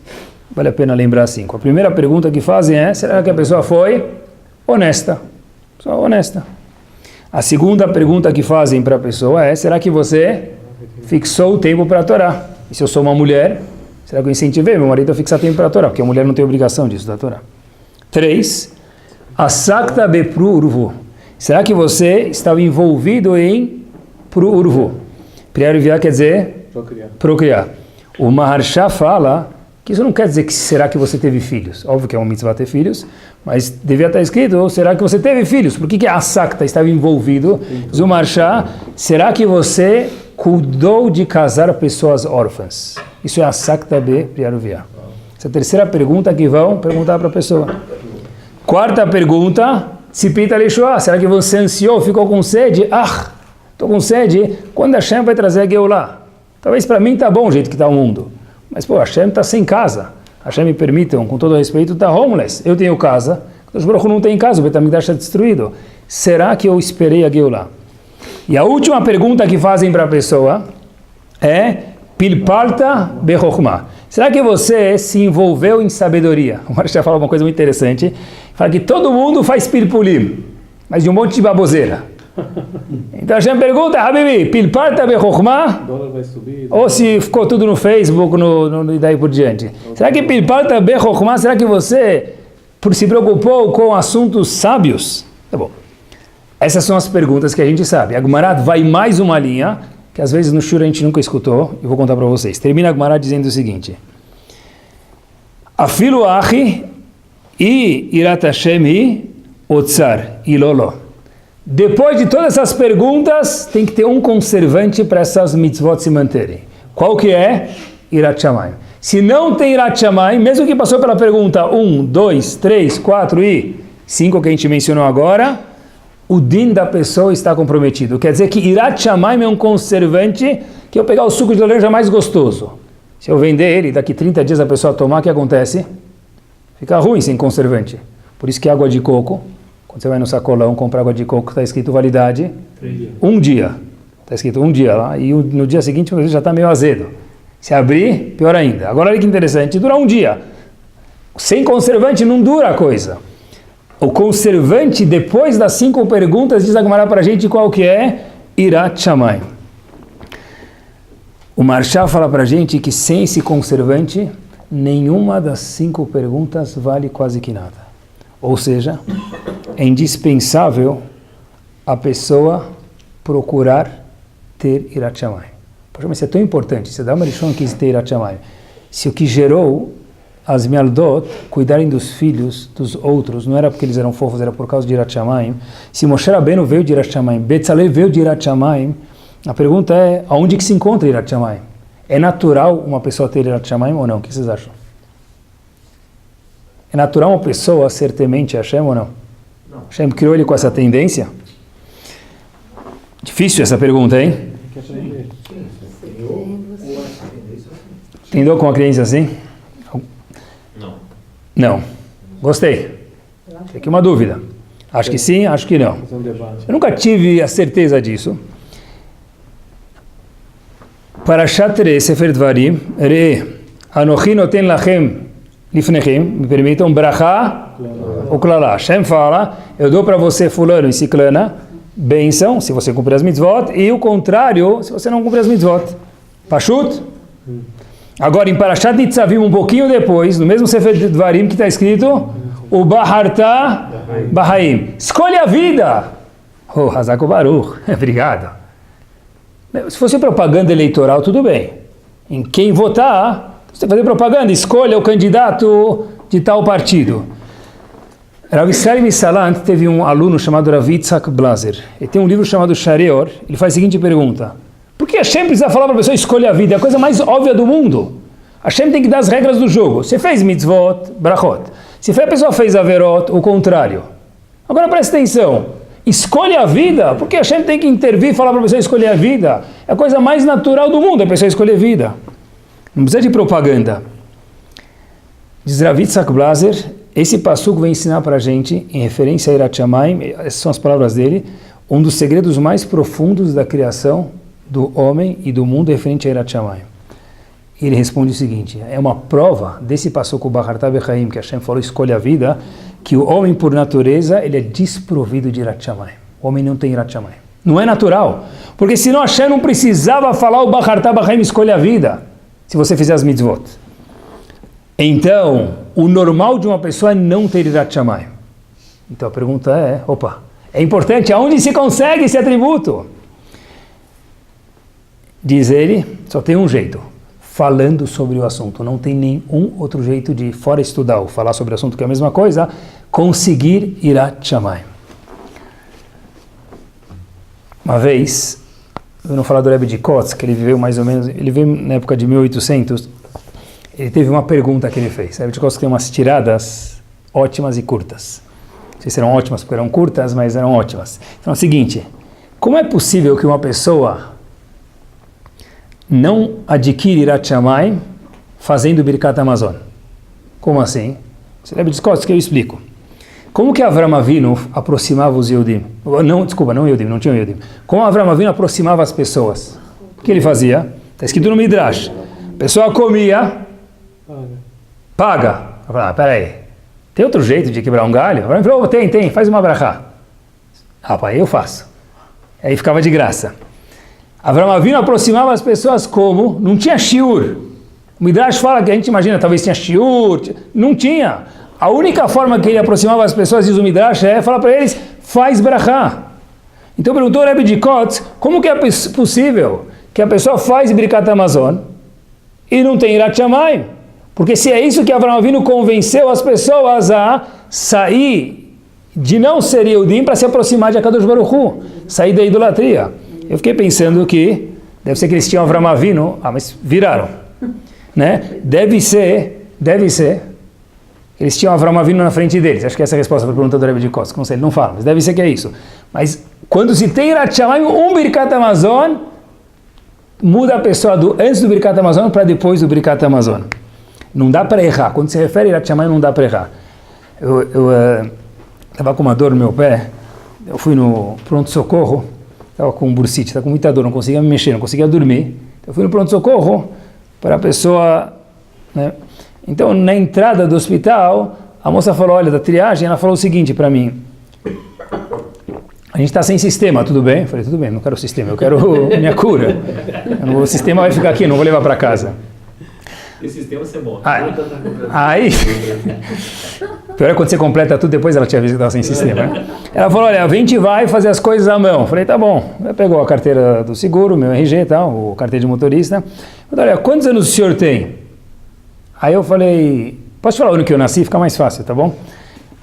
[SPEAKER 1] vale a pena lembrar 5. A primeira pergunta que fazem é, será que a pessoa foi honesta? Só honesta. A segunda pergunta que fazem para a pessoa é, será que você fixou o tempo para a Torá? E se eu sou uma mulher, será que eu incentivei meu marido a fixar tempo para a Torá? Porque a mulher não tem obrigação disso da Torá. 3. Asakta bepru urvu. Será que você estava envolvido em pro urvu? Priarivia quer dizer procriar. O Maharsha fala que isso não quer dizer que será que você teve filhos. Óbvio que é uma mitzvah ter filhos, mas devia estar escrito, ou será que você teve filhos? Por que a Asakta estava envolvido? Diz o Maharsha, será que você cuidou de casar pessoas órfãs? Isso é Asakta be priaruvia. Essa é a terceira pergunta que vão perguntar para a pessoa. Quarta pergunta, Tzipita Leishoah, será que você ansiou, ficou com sede? Estou com sede, quando Hashem vai trazer a Geulah? Talvez para mim está bom o jeito que está o mundo. Mas, Hashem está sem casa. Hashem me permitam, com todo respeito, está homeless. Eu tenho casa, Kadosh Baruch Hu não tem casa, o Beit HaMikdash está destruído. Será que eu esperei a Geulah? E a última pergunta que fazem para a pessoa é Pilpalta bechokhmah. será que você se envolveu em sabedoria? O Marshal fala uma coisa muito interessante, fala que todo mundo faz pilpulim, mas de um monte de baboseira. Então a gente pergunta, Habibi, pilparta bechokhmah? Ou se ficou tudo no Facebook e daí por diante. Será que pilparta bechokhmah, será que você se preocupou com assuntos sábios? Tá bom. Essas são as perguntas que a gente sabe. A Gemara vai mais uma linha, que às vezes no Shur a gente nunca escutou, e vou contar para vocês. Termina a Gemara dizendo o seguinte: Afilu achi e irat Hashem hi otzar ilolo. Depois de todas essas perguntas, tem que ter um conservante para essas mitzvot se manterem. Qual que é? Irat Shamayim. Se não tem Irat Shamayim, mesmo que passou pela pergunta 1, 2, 3, 4 e 5 que a gente mencionou agora, o din da pessoa está comprometido. Quer dizer que Irat Shamayim é um conservante que eu pegar o suco de laranja mais gostoso. Se eu vender ele, daqui 30 dias a pessoa tomar, o que acontece? Fica ruim sem conservante. Por isso que água de coco, quando você vai no sacolão comprar água de coco, está escrito validade 1 dia. Está escrito 1 dia lá, e no dia seguinte já está meio azedo. Se abrir, pior ainda. Agora olha que interessante, dura 1 dia. Sem conservante não dura a coisa. O conservante, depois das 5 perguntas, diz a Gemara para a gente qual que é Irat Shamayim. O Marshal fala para a gente que sem esse conservante, nenhuma das 5 perguntas vale quase que nada. Ou seja, é indispensável a pessoa procurar ter Irat Shamayim. Poxa, mas isso é tão importante. Você dá uma lição que quis ter Irat Shamayim. Se o que gerou as mialdot cuidarem dos filhos dos outros, não era porque eles eram fofos, era por causa de Irat Shamayim. Se Moshe Rabbeinu veio de Irat Shamayim, Betzalel veio de Irat Shamayim, a pergunta é, aonde que se encontra Irat Shamayim? É natural uma pessoa ter Irat Shamayim ou não? O que vocês acham? É natural uma pessoa ser temente a Hashem ou não? Não. Hashem criou ele com essa tendência? Difícil essa pergunta, hein? Tem dor com a criança assim?
[SPEAKER 2] Não.
[SPEAKER 1] Não. Gostei. Tem aqui uma dúvida. Acho que sim, acho que não. Eu nunca tive a certeza disso. Parashat Sefer Dvarim, Re, Anochi noten lachem lifnechem, me permitam, brachá ou klalá. Hashem fala, eu dou para você fulano e ciclana, bênção, se você cumprir as mitzvot, e o contrário, se você não cumprir as mitzvot. Pashut? Agora, em Parashat Nitzavim, um pouquinho depois, no mesmo Sefer Dvarim que está escrito, o Baharta Bahaim. Escolha a vida. Oh, Hazako Baruch. Obrigado. Se fosse propaganda eleitoral, tudo bem. Em quem votar, você fazer propaganda, escolha o candidato de tal partido. Rav Israel Misalant teve um aluno chamado Rav Yitzhak Blazer. Ele tem um livro chamado Shareor. Ele faz a seguinte pergunta: por que Hashem precisa falar para a pessoa escolher a vida? É a coisa mais óbvia do mundo. Hashem tem que dar as regras do jogo. Você fez mitzvot, brachot. Se a pessoa fez averot, o contrário. Agora presta atenção. Escolha a vida. Por que Hashem tem que intervir e falar para a pessoa escolher a vida? É a coisa mais natural do mundo, a pessoa escolher a vida. Não precisa de propaganda. Diz Rav Yitzhak Blazer, esse passuco vem ensinar para a gente, em referência a Irat Shamayim, essas são as palavras dele, um dos segredos mais profundos da criação do homem e do mundo referente a Irat Shamayim. Ele responde o seguinte: é uma prova desse passuco Baharta Bechaim, que Hashem falou, escolha a vida, que o homem por natureza, ele é desprovido de Irat Shamayim. O homem não tem Irat Shamayim. Não é natural. Porque senão Hashem não precisava falar o Baharta Bechaim, escolha a vida, se você fizer as mitzvot. Então, o normal de uma pessoa é não ter Irat Shamayim. Então a pergunta é, é importante, aonde se consegue esse atributo? Diz ele, só tem um jeito, falando sobre o assunto. Não tem nenhum outro jeito de, fora estudar ou falar sobre o assunto, que é a mesma coisa, conseguir Irat Shamayim. Uma vez, eu não falar do Rebbe de Kotz, que ele viveu mais ou menos, ele veio na época de 1800, ele teve uma pergunta que ele fez. O Rebbe de Kotz tem umas tiradas ótimas e curtas. Não sei se eram ótimas porque eram curtas, mas eram ótimas. Então é o seguinte: como é possível que uma pessoa não adquire Irat Shamayim fazendo Birkat Hamazon? Como assim? Você lembra disso que eu explico. Como que Avram Avinu aproximava os Yehudim? Não Yehudim, não tinha Yehudim. Como Avram Avinu aproximava as pessoas? O que ele fazia? Está escrito no Midrash. A pessoa comia, Paga. Eu falei, peraí, tem outro jeito de quebrar um galho? Ele falou, tem, faz uma brachá. Pai, eu faço. Aí ficava de graça. Avraham Avinu aproximava as pessoas como? Não tinha shiur. O Midrash fala que a gente imagina, talvez tinha shiur. Não tinha. A única forma que ele aproximava as pessoas, diz o Midrash, é falar para eles, faz brachá. Então perguntou o Rebbe de Kotz, como que é possível que a pessoa faz Birkat Hamazon e não tem Yirat Shamayim? Porque se é isso que Avraham Avinu convenceu as pessoas a sair de não ser Yehudim para se aproximar de Akadosh Baruch Hu, sair da idolatria. Eu fiquei pensando que deve ser que eles tinham Avraham Avinu, mas viraram, né? Deve ser, eles tinham Avraham Avinu na frente deles. Acho que essa é a resposta para a pergunta do Rebbe de Kosk. Não sei, ele não fala, mas deve ser que é isso. Mas quando se tem Yirat Shamayim, Birkat Hamazon, muda a pessoa antes do Birkat Hamazon para depois do Birkat Hamazon. Não dá para errar. Quando se refere a Yirat Shamayim, não dá para errar. Eu estava com uma dor no meu pé, eu fui no pronto-socorro, estava com bursite, estava com muita dor, não conseguia me mexer, não conseguia dormir. Eu fui no pronto-socorro para a pessoa, né? Então, na entrada do hospital, a moça falou, olha, da triagem, ela falou o seguinte para mim, a gente está sem sistema, tudo bem? Eu falei, tudo bem, não quero sistema, eu quero minha cura. O sistema vai ficar aqui, não vou levar para casa.
[SPEAKER 2] E o sistema você morre.
[SPEAKER 1] Aí, pior é quando você completa tudo, depois ela tinha visto que estava sem sistema, né? Ela falou, olha, a gente vai fazer as coisas à mão. Eu falei, tá bom. Ela pegou a carteira do seguro, meu RG e tal, o carteira de motorista. Eu falei, olha, quantos anos o senhor tem? Aí eu falei, posso falar o ano que eu nasci? Fica mais fácil, tá bom?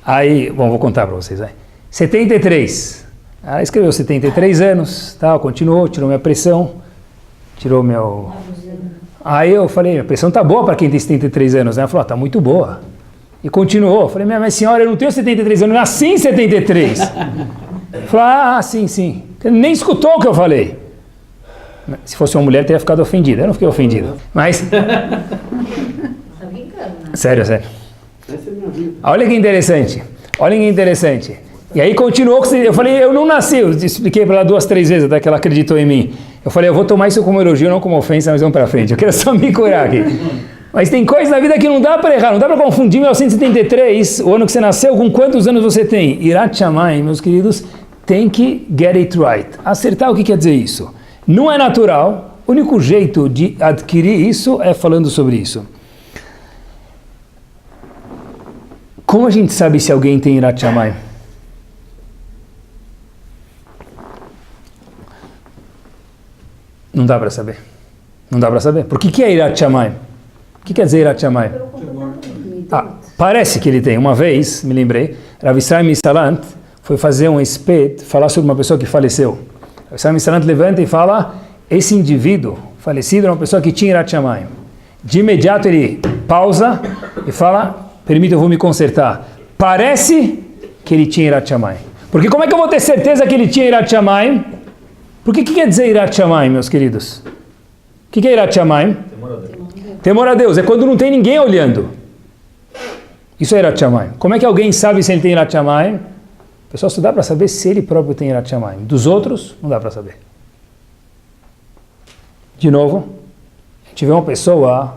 [SPEAKER 1] Aí, bom, vou contar para vocês. 73. Ela escreveu 73 anos, tal, continuou, tirou minha pressão, tirou meu... Aí eu falei, a pressão tá boa para quem tem 73 anos, né? Ela falou, tá muito boa. E continuou. Eu falei, mas senhora, eu não tenho 73 anos, eu nasci em 73. Falou, sim. Você nem escutou o que eu falei. Se fosse uma mulher, teria ficado ofendida. Eu não fiquei ofendido. Mas... Sério. Olha que interessante. E aí continuou, eu falei, eu não nasci, eu expliquei para ela 2, 3 vezes, até que ela acreditou em mim. Eu falei, eu vou tomar isso como elogio, não como ofensa, mas vamos para frente, eu quero só me curar aqui. Mas tem coisas na vida que não dá para errar, não dá para confundir 1973, o ano que você nasceu, com quantos anos você tem. Yirat Shamayim, meus queridos, tem que get it right. Acertar, o que quer dizer isso? Não é natural, o único jeito de adquirir isso é falando sobre isso. Como a gente sabe se alguém tem Yirat Shamayim? Não dá para saber. Por que é Yirat Shamayim? O que quer dizer Yirat Shamayim? Parece que ele tem. Uma vez, me lembrei, Rav Israel Misalant foi fazer um espeto, falar sobre uma pessoa que faleceu. Rav Israel Misalant levanta e fala, esse indivíduo falecido era uma pessoa que tinha Yirat Shamayim. De imediato ele pausa e fala, permita, eu vou me consertar. Parece que ele tinha Yirat Shamayim. Porque como é que eu vou ter certeza que ele tinha Yirat Shamayim? Porque o que quer dizer Yirat Shamayim, meus queridos? O que é Yirat Shamayim? Temor a Deus. É quando não tem ninguém olhando. Isso é Yirat Shamayim. Como é que alguém sabe se ele tem Yirat Shamayim? Pessoal, só dá para saber se ele próprio tem Yirat Shamayim. Dos outros, não dá para saber. De novo, a gente vê uma pessoa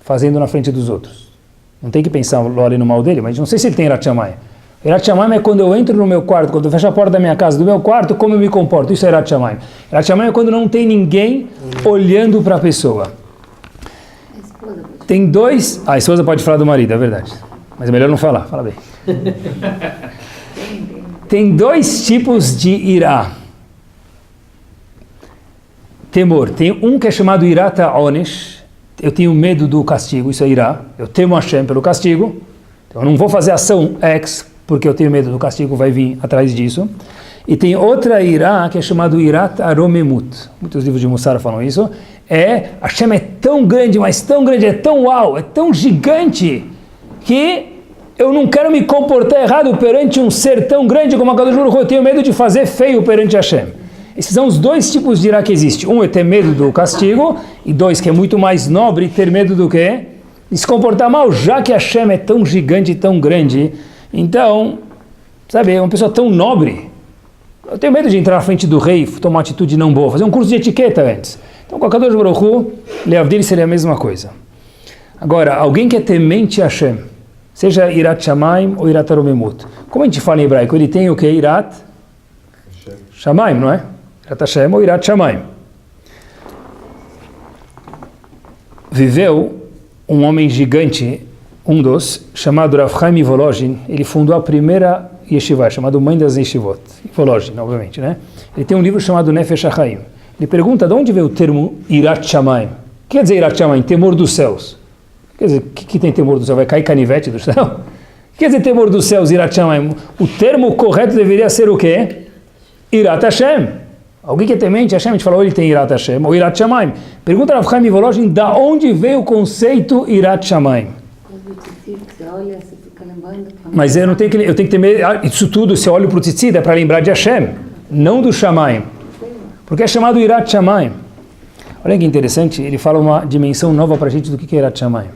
[SPEAKER 1] fazendo na frente dos outros. Não tem que pensar ali no mal dele, mas não sei se ele tem Yirat Shamayim. Yirat Shamayim é quando eu entro no meu quarto, quando eu fecho a porta da minha casa, do meu quarto, como eu me comporto. Isso é Yirat Shamayim. Yirat Shamayim é quando não tem ninguém olhando para a pessoa. Tem dois... a esposa pode falar do marido, é verdade. Mas é melhor não falar, fala bem. Tem 2 tipos de irá. Temor. Tem um que é chamado Yirat HaOnesh. Eu tenho medo do castigo, isso é irá. Eu temo Hashem pelo castigo. Então eu não vou fazer ação X, porque eu tenho medo do castigo, vai vir atrás disso. E tem outra irá, que é chamado Yirat HaRomemut. Muitos livros de Mussar falam isso. Hashem é tão grande, mas tão grande, é tão uau, é tão gigante, que eu não quero me comportar errado perante um ser tão grande como a Kadosh Baruch Hu. Eu tenho medo de fazer feio perante Hashem. Esses são os 2 tipos de irá que existe. Um é ter medo do castigo, e 2, que é muito mais nobre, ter medo do quê? De se comportar mal, já que Hashem é tão gigante e tão grande. Então, sabe, é uma pessoa tão nobre. Eu tenho medo de entrar na frente do rei, tomar uma atitude não boa, fazer um curso de etiqueta antes. Então, com a Kadosh Baruch Hu, Leavdil seria a mesma coisa. Agora, alguém que é temente a Hashem, seja Irat Shamayim ou Irat Aromemut, como a gente fala em hebraico, ele tem o que? Irat Shamayim, não é? Irat Hashem ou Irat Shamayim. Viveu um homem gigante, um dos, chamado Rav Chaim Volozhin. Ele fundou a primeira yeshiva, chamada Mãe das Yeshivot. Volozhin, obviamente, né? Ele tem um livro chamado Nefesh HaChaim. Ele pergunta de onde veio o termo Irat Shamayim. O que quer dizer Irat Shamayim? Temor dos céus. Quer dizer, o que tem temor do céu? Vai cair canivete do céu? O que quer dizer temor dos céus, Irat Shamayim? O termo correto deveria ser o quê? Irat Hashem. Alguém que é temente a Hashem, a gente falou, ele tem Irat Hashem, ou Irat Shamayim. Pergunta a Rav Chaim Volozhin, da onde veio o conceito Irat Shamayim? Mas eu tenho que ter medo, isso tudo, se eu olho para o Tzitzit, é para lembrar de Hashem, não do Shamayim. Porque é chamado Irat Shamayim. Olha que interessante, ele fala uma dimensão nova para a gente do que é Irat Shamayim.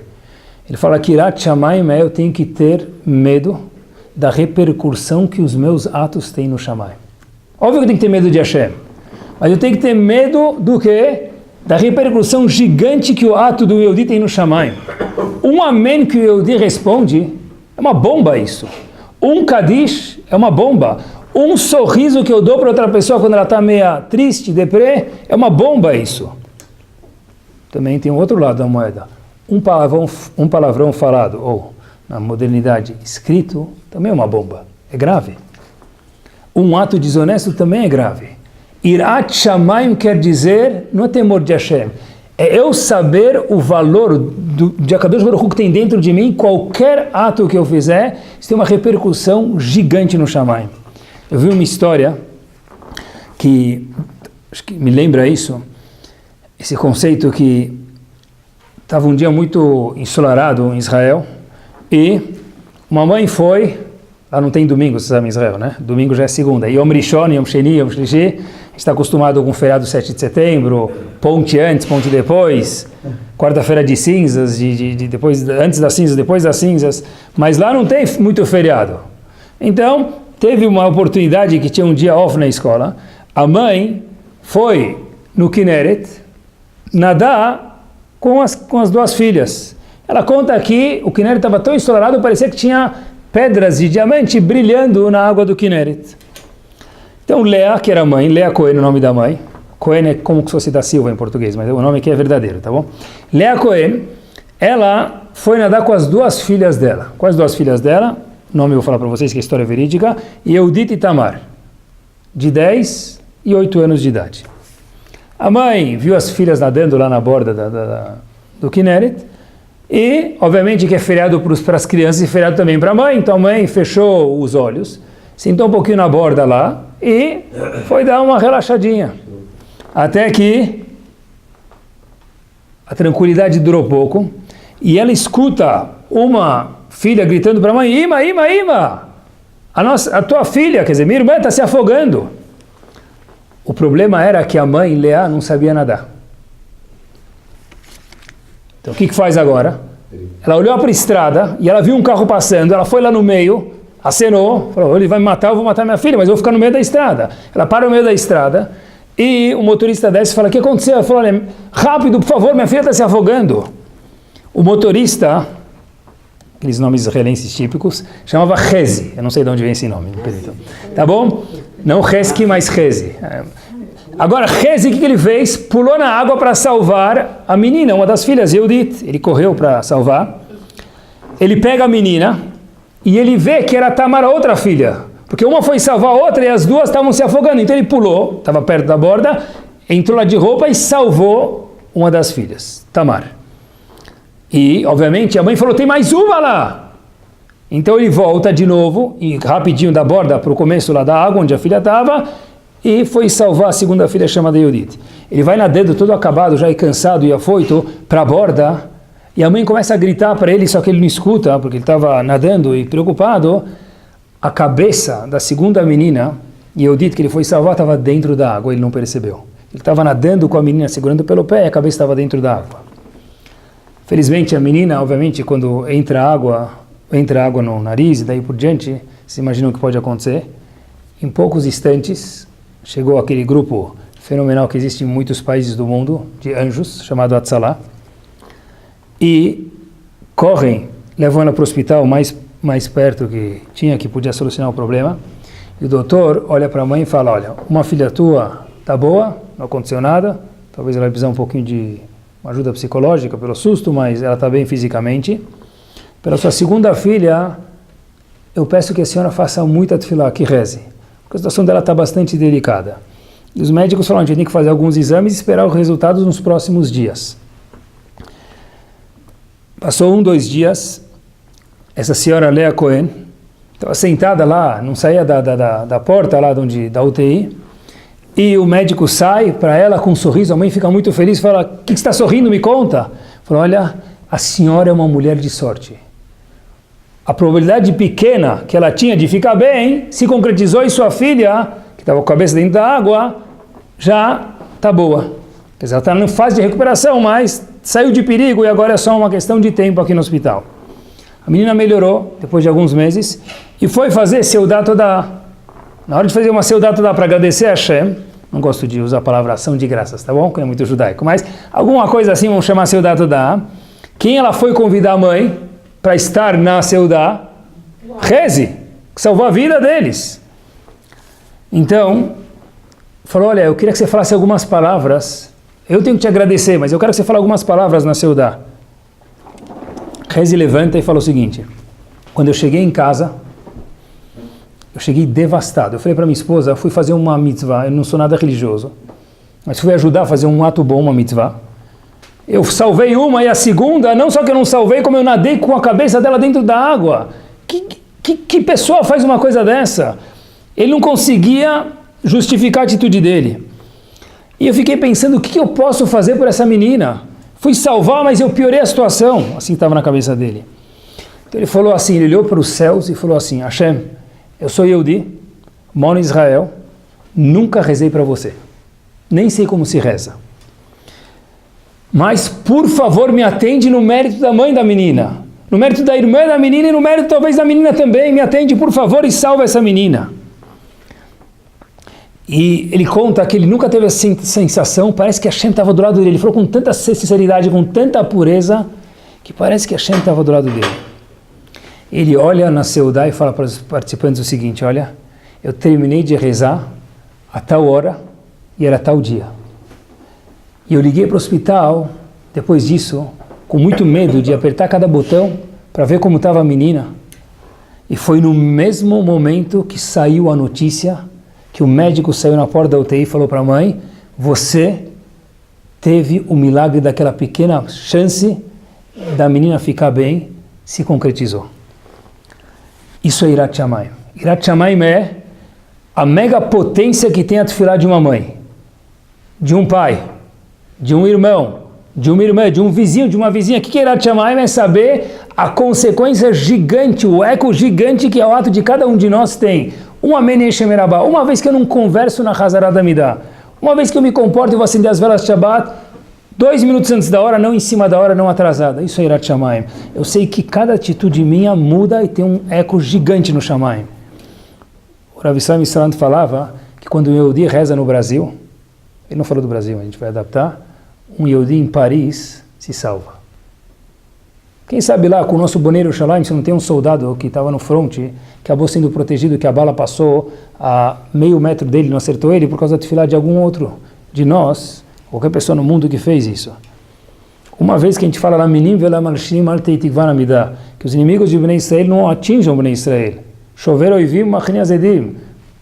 [SPEAKER 1] Ele fala que Irat Shamayim eu tenho que ter medo da repercussão que os meus atos têm no Shamayim. Óbvio que eu tenho que ter medo de Hashem, mas eu tenho que ter medo do quê? Da repercussão gigante que o ato do Yehudi tem no Shamayim. Um amém que o Yehudi responde, é uma bomba isso. Um Kadish é uma bomba. Um sorriso que eu dou para outra pessoa quando ela está meia triste, deprê, é uma bomba isso. Também tem um outro lado da moeda. Um palavrão falado, ou na modernidade escrito, também é uma bomba. É grave. Um ato desonesto também é grave. Irat Shamayim quer dizer, não é temor de Hashem, é eu saber o valor de Akadosh Baruch Hu que tem dentro de mim. Qualquer ato que eu fizer, isso tem uma repercussão gigante no Shamayim. Eu vi uma história que acho que me lembra isso, esse conceito que estava um dia muito ensolarado em Israel e uma mãe foi, lá não tem domingo, você sabe, em Israel, né? Domingo já é segunda, Yom Rishon, Yom Sheni, Yom Shlishi, a gente está acostumado com o feriado 7 de setembro, ponte antes, ponte depois, quarta-feira de cinzas, depois, antes das cinzas, depois das cinzas, mas lá não tem muito feriado. Então, teve uma oportunidade que tinha um dia off na escola, a mãe foi no Kinneret nadar com as duas filhas. Ela conta que o Kinneret estava tão ensolarado, parecia que tinha pedras de diamante brilhando na água do Kinneret. Então Lea, que era a mãe, Lea Cohen, o nome da mãe, Cohen é como se fosse da Silva em português, mas o nome aqui é verdadeiro, tá bom? Lea Cohen, ela foi nadar com as duas filhas dela. Com as duas filhas dela, o nome eu vou falar para vocês que é história verídica, Yehudit e Tamar, de 10 e 8 anos de idade. A mãe viu as filhas nadando lá na borda do Kinneret, e, obviamente, que é feriado para as crianças e feriado também para a mãe, então a mãe fechou os olhos, sentou um pouquinho na borda lá e foi dar uma relaxadinha. Até que a tranquilidade durou pouco e ela escuta uma filha gritando para a mãe, Ima, Ima, Ima, a tua filha, quer dizer, minha irmã está se afogando. O problema era que a mãe, Leá, não sabia nadar. Então o que faz agora? Ela olhou para a estrada e ela viu um carro passando, ela foi lá no meio, acenou, falou, ele vai me matar, eu vou matar minha filha, mas eu vou ficar no meio da estrada. Ela para no meio da estrada e o motorista desce e fala, o que aconteceu? Ela falou, olha, rápido, por favor, minha filha está se afogando. O motorista, aqueles nomes israelenses típicos, chamava Rezi, eu não sei de onde vem esse nome, tá bom? Não Reski, mas Rezi. Agora, Rezi, o que ele fez? Pulou na água para salvar a menina, uma das filhas, Yehudit. Ele correu para salvar. Ele pega a menina e ele vê que era Tamar, a outra filha. Porque uma foi salvar a outra e as duas estavam se afogando. Então ele pulou, estava perto da borda, entrou lá de roupa e salvou uma das filhas, Tamar. E, obviamente, a mãe falou, tem mais uma lá. Então ele volta de novo, e rapidinho da borda para o começo lá da água, onde a filha estava, e foi salvar a segunda filha chamada Yehudit. Ele vai nadando todo acabado, já cansado e afoito, para a borda, e a mãe começa a gritar para ele, só que ele não escuta, porque ele estava nadando e preocupado. A cabeça da segunda menina, Yehudit, que ele foi salvar, estava dentro da água, ele não percebeu. Ele estava nadando com a menina segurando pelo pé, e a cabeça estava dentro da água. Felizmente a menina, obviamente, quando entra água no nariz e daí por diante, se imaginam o que pode acontecer. Em poucos instantes, chegou aquele grupo fenomenal que existe em muitos países do mundo, de anjos, chamado Hatzalah. E correm, levam ela para o hospital mais perto que tinha, que podia solucionar o problema. E o doutor olha para a mãe e fala, olha, uma filha tua está boa, não aconteceu nada, talvez ela vai precisar um pouquinho de uma ajuda psicológica pelo susto, mas ela está bem fisicamente. Pela sua segunda filha, eu peço que a senhora faça muita tefilá, que reze, porque a situação dela está bastante delicada. E os médicos falaram que a gente tem que fazer alguns exames e esperar os resultados nos próximos dias. Passou 2 dias, essa senhora Lea Cohen estava sentada lá, não saía da porta lá da UTI, e o médico sai para ela com um sorriso, a mãe fica muito feliz, fala, o que você está sorrindo, me conta? Fala, olha, a senhora é uma mulher de sorte. A probabilidade pequena que ela tinha de ficar bem se concretizou e sua filha, que estava com a cabeça dentro da água, já está boa. Quer dizer, ela está em fase de recuperação, mas saiu de perigo e agora é só uma questão de tempo aqui no hospital. A menina melhorou depois de alguns meses e foi fazer Seudat Odá. Na hora de fazer uma Seudat Odá para agradecer a Hashem, não gosto de usar a palavra ação de graças, tá bom? Que é muito judaico, mas alguma coisa assim, vamos chamar Seudat Odá. Quem ela foi convidar a mãe para estar na Seudá? Reze, que salvou a vida deles. Então, falou, olha, eu queria que você falasse algumas palavras, eu tenho que te agradecer, mas eu quero que você fale algumas palavras na Seudá. Reze levanta e fala o seguinte, quando eu cheguei em casa, eu cheguei devastado. Eu falei para minha esposa, eu fui fazer uma mitzvah, eu não sou nada religioso, mas fui ajudar a fazer um ato bom, uma mitzvah. Eu salvei uma e a segunda, não só que eu não salvei, como eu nadei com a cabeça dela dentro da água. Que pessoa faz uma coisa dessa? Ele não conseguia justificar a atitude dele. E eu fiquei pensando, o que eu posso fazer por essa menina? Fui salvar, mas eu piorei a situação. Assim estava na cabeça dele. Então ele falou assim, ele olhou para os céus e falou assim, Hashem, eu sou Yehudi, moro em Israel, nunca rezei para você. Nem sei como se reza. Mas, por favor, me atende no mérito da mãe da menina, no mérito da irmã da menina e no mérito talvez da menina também. Me atende, por favor, e salva essa menina. E ele conta que ele nunca teve essa sensação, parece que Hashem estava do lado dele. Ele falou com tanta sinceridade, com tanta pureza, que parece que Hashem estava do lado dele. Ele olha na Seudá e fala para os participantes o seguinte, olha, eu terminei de rezar a tal hora e era tal dia. E eu liguei para o hospital, depois disso, com muito medo de apertar cada botão para ver como estava a menina. E foi no mesmo momento que saiu a notícia, que o médico saiu na porta da UTI e falou para a mãe, você teve o milagre daquela pequena chance da menina ficar bem, se concretizou. Isso é Irat Shamayim. Irat Shamayim é a mega potência que tem a tefilá de uma mãe, de um pai, de um irmão, de uma irmã, de um vizinho, de uma vizinha. O que é Irat Shamayim? É saber a consequência gigante, o eco gigante que é o ato de cada um de nós tem. Uma vez que eu não converso na Hazará da Midah, uma vez que eu me comporto e vou acender as velas de Shabbat, 2 minutos antes da hora, não em cima da hora, não atrasada. Isso é Irat Shamayim. Eu sei que cada atitude minha muda e tem um eco gigante no Shamayim. O Rav Israel Misalant falava que quando um Yehudi reza no Brasil, ele não falou do Brasil, a gente vai adaptar, um Yehudi em Paris se salva. Quem sabe lá, com o nosso Boneiro Shalom, se não tem um soldado que estava no fronte, que acabou sendo protegido, que a bala passou a meio metro dele, não acertou ele, por causa da tefilá de algum outro de nós, qualquer pessoa no mundo que fez isso. Uma vez que a gente fala lá, que os inimigos de Bnei Israel não atinjam Bnei Israel. Chover oivim, machni azedim.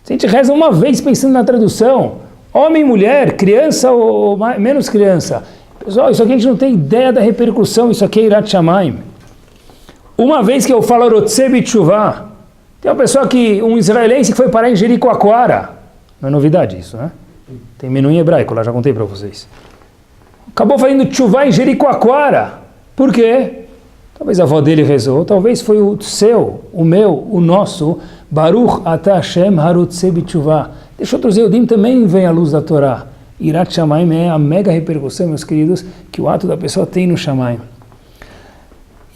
[SPEAKER 1] Se a gente reza uma vez pensando na tradução, homem, mulher, criança ou menos criança. Pessoal, isso aqui a gente não tem ideia da repercussão, isso aqui é Irat Shamayim. Uma vez que eu falo Rotzeh B'Tshuvah, tem uma pessoa um israelense que foi parar em Jericoacoara. Não é novidade isso, né? Tem menu em hebraico, lá já contei para vocês. Acabou fazendo Tshuvah em Jericoacoara. Por quê? Talvez a avó dele rezou, talvez foi o seu, o meu, o nosso, Baruch Ata Hashem Harotzeh B'Tshuvah. Deixa outros Yehudim também vem à luz da Torá. Irat Shamayim é a mega repercussão, meus queridos, que o ato da pessoa tem no Shamayim.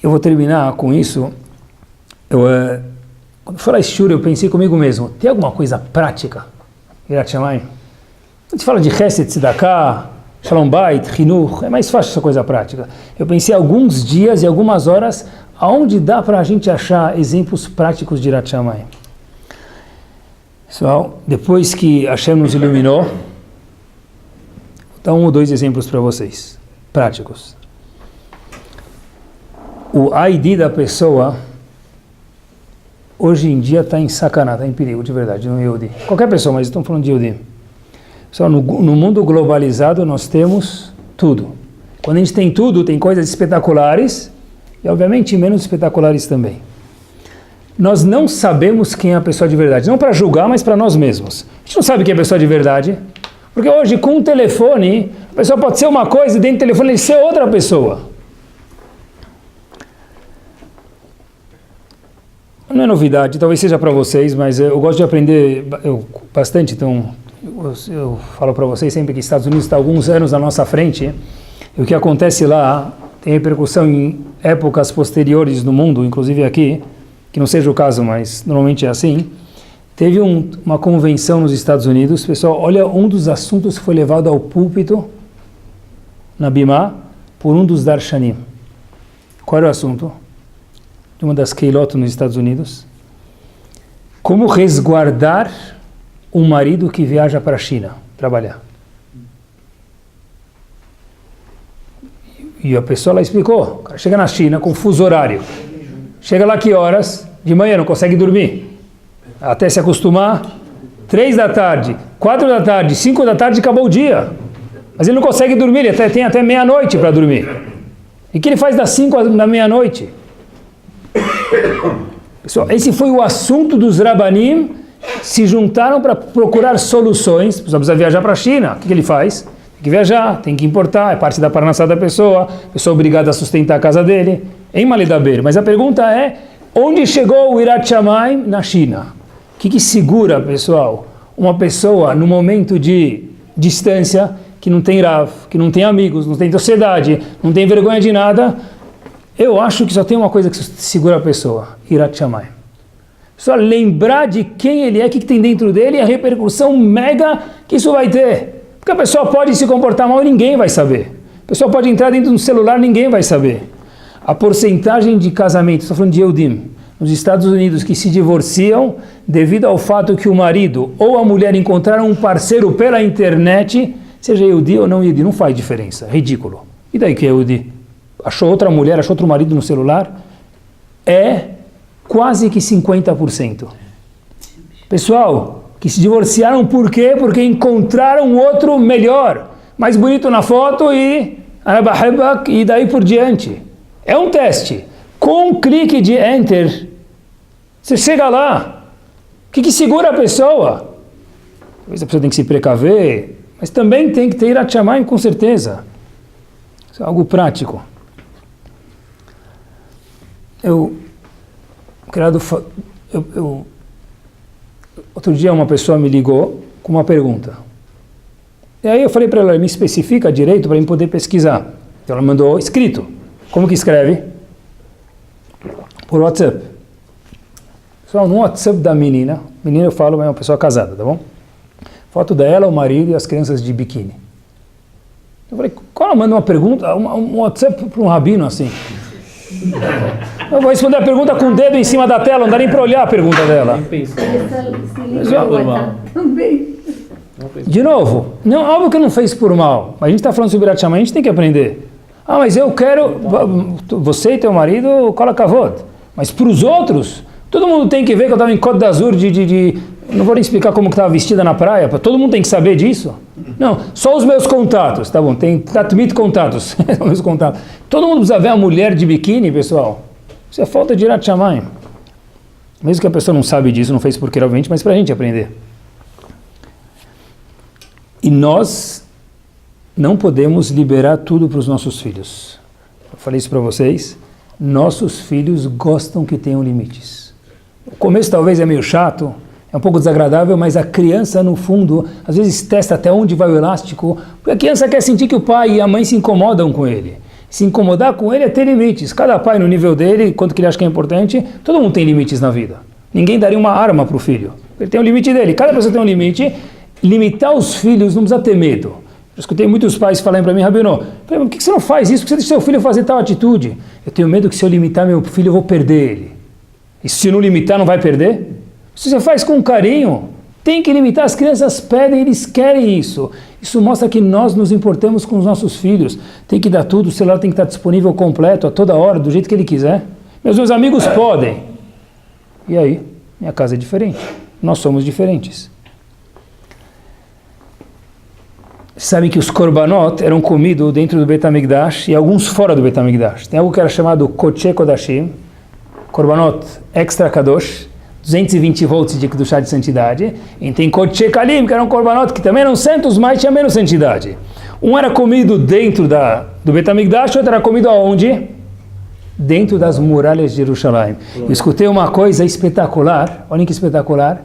[SPEAKER 1] Eu vou terminar com isso. Quando falar Shura, eu pensei comigo mesmo, tem alguma coisa prática? Irat Shamayim? A gente fala de Chesed, Tzedakah, Shalom Bait, Chinuch, é mais fácil essa coisa prática. Eu pensei alguns dias e algumas horas aonde dá para a gente achar exemplos práticos de Yirat Shamayim. Pessoal, depois que Hashem nos iluminou, vou dar 1 ou 2 exemplos para vocês, práticos. O ID da pessoa, hoje em dia está em sacanagem, está em perigo, de verdade, não é Yehudi. Qualquer pessoa, mas estamos falando de Yehudi. Pessoal, no mundo globalizado nós temos tudo. Quando a gente tem tudo, tem coisas espetaculares e, obviamente, menos espetaculares também. Nós não sabemos quem é a pessoa de verdade, não para julgar, mas para nós mesmos. A gente não sabe quem é a pessoa de verdade, porque hoje, com um telefone, a pessoa pode ser uma coisa e dentro do telefone ele ser outra pessoa. Não é novidade, talvez seja para vocês, mas eu gosto de aprender bastante, então eu falo para vocês sempre que os Estados Unidos está alguns anos à nossa frente, e o que acontece lá tem repercussão em épocas posteriores no mundo, inclusive aqui, que não seja o caso, mas normalmente é assim. Teve uma convenção nos Estados Unidos, pessoal, olha um dos assuntos que foi levado ao púlpito, na Bimá, por um dos Darshanim. Qual era o assunto? De uma das Keilot nos Estados Unidos. Como resguardar um marido que viaja para a China trabalhar. E a pessoa lá explicou, o cara chega na China com fuso horário. Chega lá que horas? De manhã, não consegue dormir. Até se acostumar, 3 da tarde, 4 da tarde, 5 da tarde, acabou o dia. Mas ele não consegue dormir, ele tem até meia-noite para dormir. E o que ele faz das 5 da meia-noite? Pessoal, esse foi o assunto dos Rabanim, se juntaram para procurar soluções. A pessoa precisa viajar para a China, o que ele faz? Tem que viajar, tem que importar, é parte da parnassá da pessoa, a pessoa é obrigada a sustentar a casa dele, em Malidaber. Mas a pergunta é, onde chegou o Yirat Shamayim na China? O que segura, pessoal, uma pessoa no momento de distância, que não tem Rav, que não tem amigos, não tem sociedade, não tem vergonha de nada? Eu acho que só tem uma coisa que segura a pessoa, Yirat Shamayim. Só lembrar de quem ele é, o que tem dentro dele e a repercussão mega que isso vai ter. Porque a pessoa pode se comportar mal e ninguém vai saber. A pessoa pode entrar dentro do celular e ninguém vai saber. A porcentagem de casamentos, estou falando de Yehudim, nos Estados Unidos que se divorciam devido ao fato que o marido ou a mulher encontraram um parceiro pela internet, seja Yehudi ou não Yehudi, não faz diferença, é ridículo. E daí que é Yehudi? Achou outra mulher, achou outro marido no celular? É quase que 50%. Pessoal, que se divorciaram por quê? Porque encontraram outro melhor, mais bonito na foto e daí por diante. É um teste. Com um clique de Enter, você chega lá. O que segura a pessoa? Talvez a pessoa tem que se precaver, mas também tem que ter Yirat Shamayim com certeza. Isso é algo prático. Outro dia uma pessoa me ligou com uma pergunta. E aí eu falei para ela, me especifica direito para eu poder pesquisar. Então ela mandou escrito. Como que escreve? Por WhatsApp. Só no WhatsApp da menina eu falo, é uma pessoa casada, tá bom? Foto dela, o marido e as crianças de biquíni. Eu falei, qual ela manda uma pergunta, um WhatsApp para um rabino assim? Eu vou responder a pergunta com o dedo em cima da tela, não dá nem para olhar a pergunta dela. De novo, não, óbvio que não fez por mal, mas a gente está falando sobre Yirat Shamayim, a gente tem que aprender. Ah, mas eu quero, você e teu marido, cola kavod, mas para os outros, todo mundo tem que ver que eu estava em Côte d'Azur não vou nem explicar como que estava vestida na praia, todo mundo tem que saber disso? Não, só os meus contatos, tá bom, tem Tatmit contatos, meus contatos. Todo mundo precisa ver a mulher de biquíni, pessoal. Isso é falta de Yirat Shamayim. Mesmo que a pessoa não sabe disso, não fez porque realmente, mas para a gente aprender. E nós não podemos liberar tudo para os nossos filhos. Eu falei isso para vocês. Nossos filhos gostam que tenham limites. O começo talvez é meio chato, é um pouco desagradável, mas a criança, no fundo, às vezes testa até onde vai o elástico, porque a criança quer sentir que o pai e a mãe se incomodam com ele. Se incomodar com ele é ter limites. Cada pai no nível dele, quanto que ele acha que é importante, todo mundo tem limites na vida. Ninguém daria uma arma para o filho. Ele tem um limite dele. Cada pessoa tem um limite. Limitar os filhos não precisa ter medo. escutei muitos pais falarem para mim, Rabino, por que você não faz isso? Por que você deixa seu filho fazer tal atitude? Eu tenho medo que se eu limitar meu filho, eu vou perder ele. E se não limitar, não vai perder? Se você faz com carinho, tem que limitar. As crianças pedem, eles querem isso. Isso mostra que nós nos importamos com os nossos filhos. Tem que dar tudo, o celular tem que estar disponível completo, a toda hora, do jeito que ele quiser. Meus amigos podem. E aí? Minha casa é diferente. Nós somos diferentes. Sabe que os korbanot eram comidos dentro do Beit HaMikdash e alguns fora do Beit HaMikdash. Tem algo que era chamado Kodesh Kodashim, korbanot extra kadosh, 220 volts de Kedushá de santidade. E tem Kodesh Kalim, que eram korbanot que também eram santos, mas tinha menos santidade. Um era comido dentro do Beit HaMikdash, outro era comido aonde? Dentro das muralhas de Jerusalém. Eu escutei uma coisa espetacular, olhem que espetacular.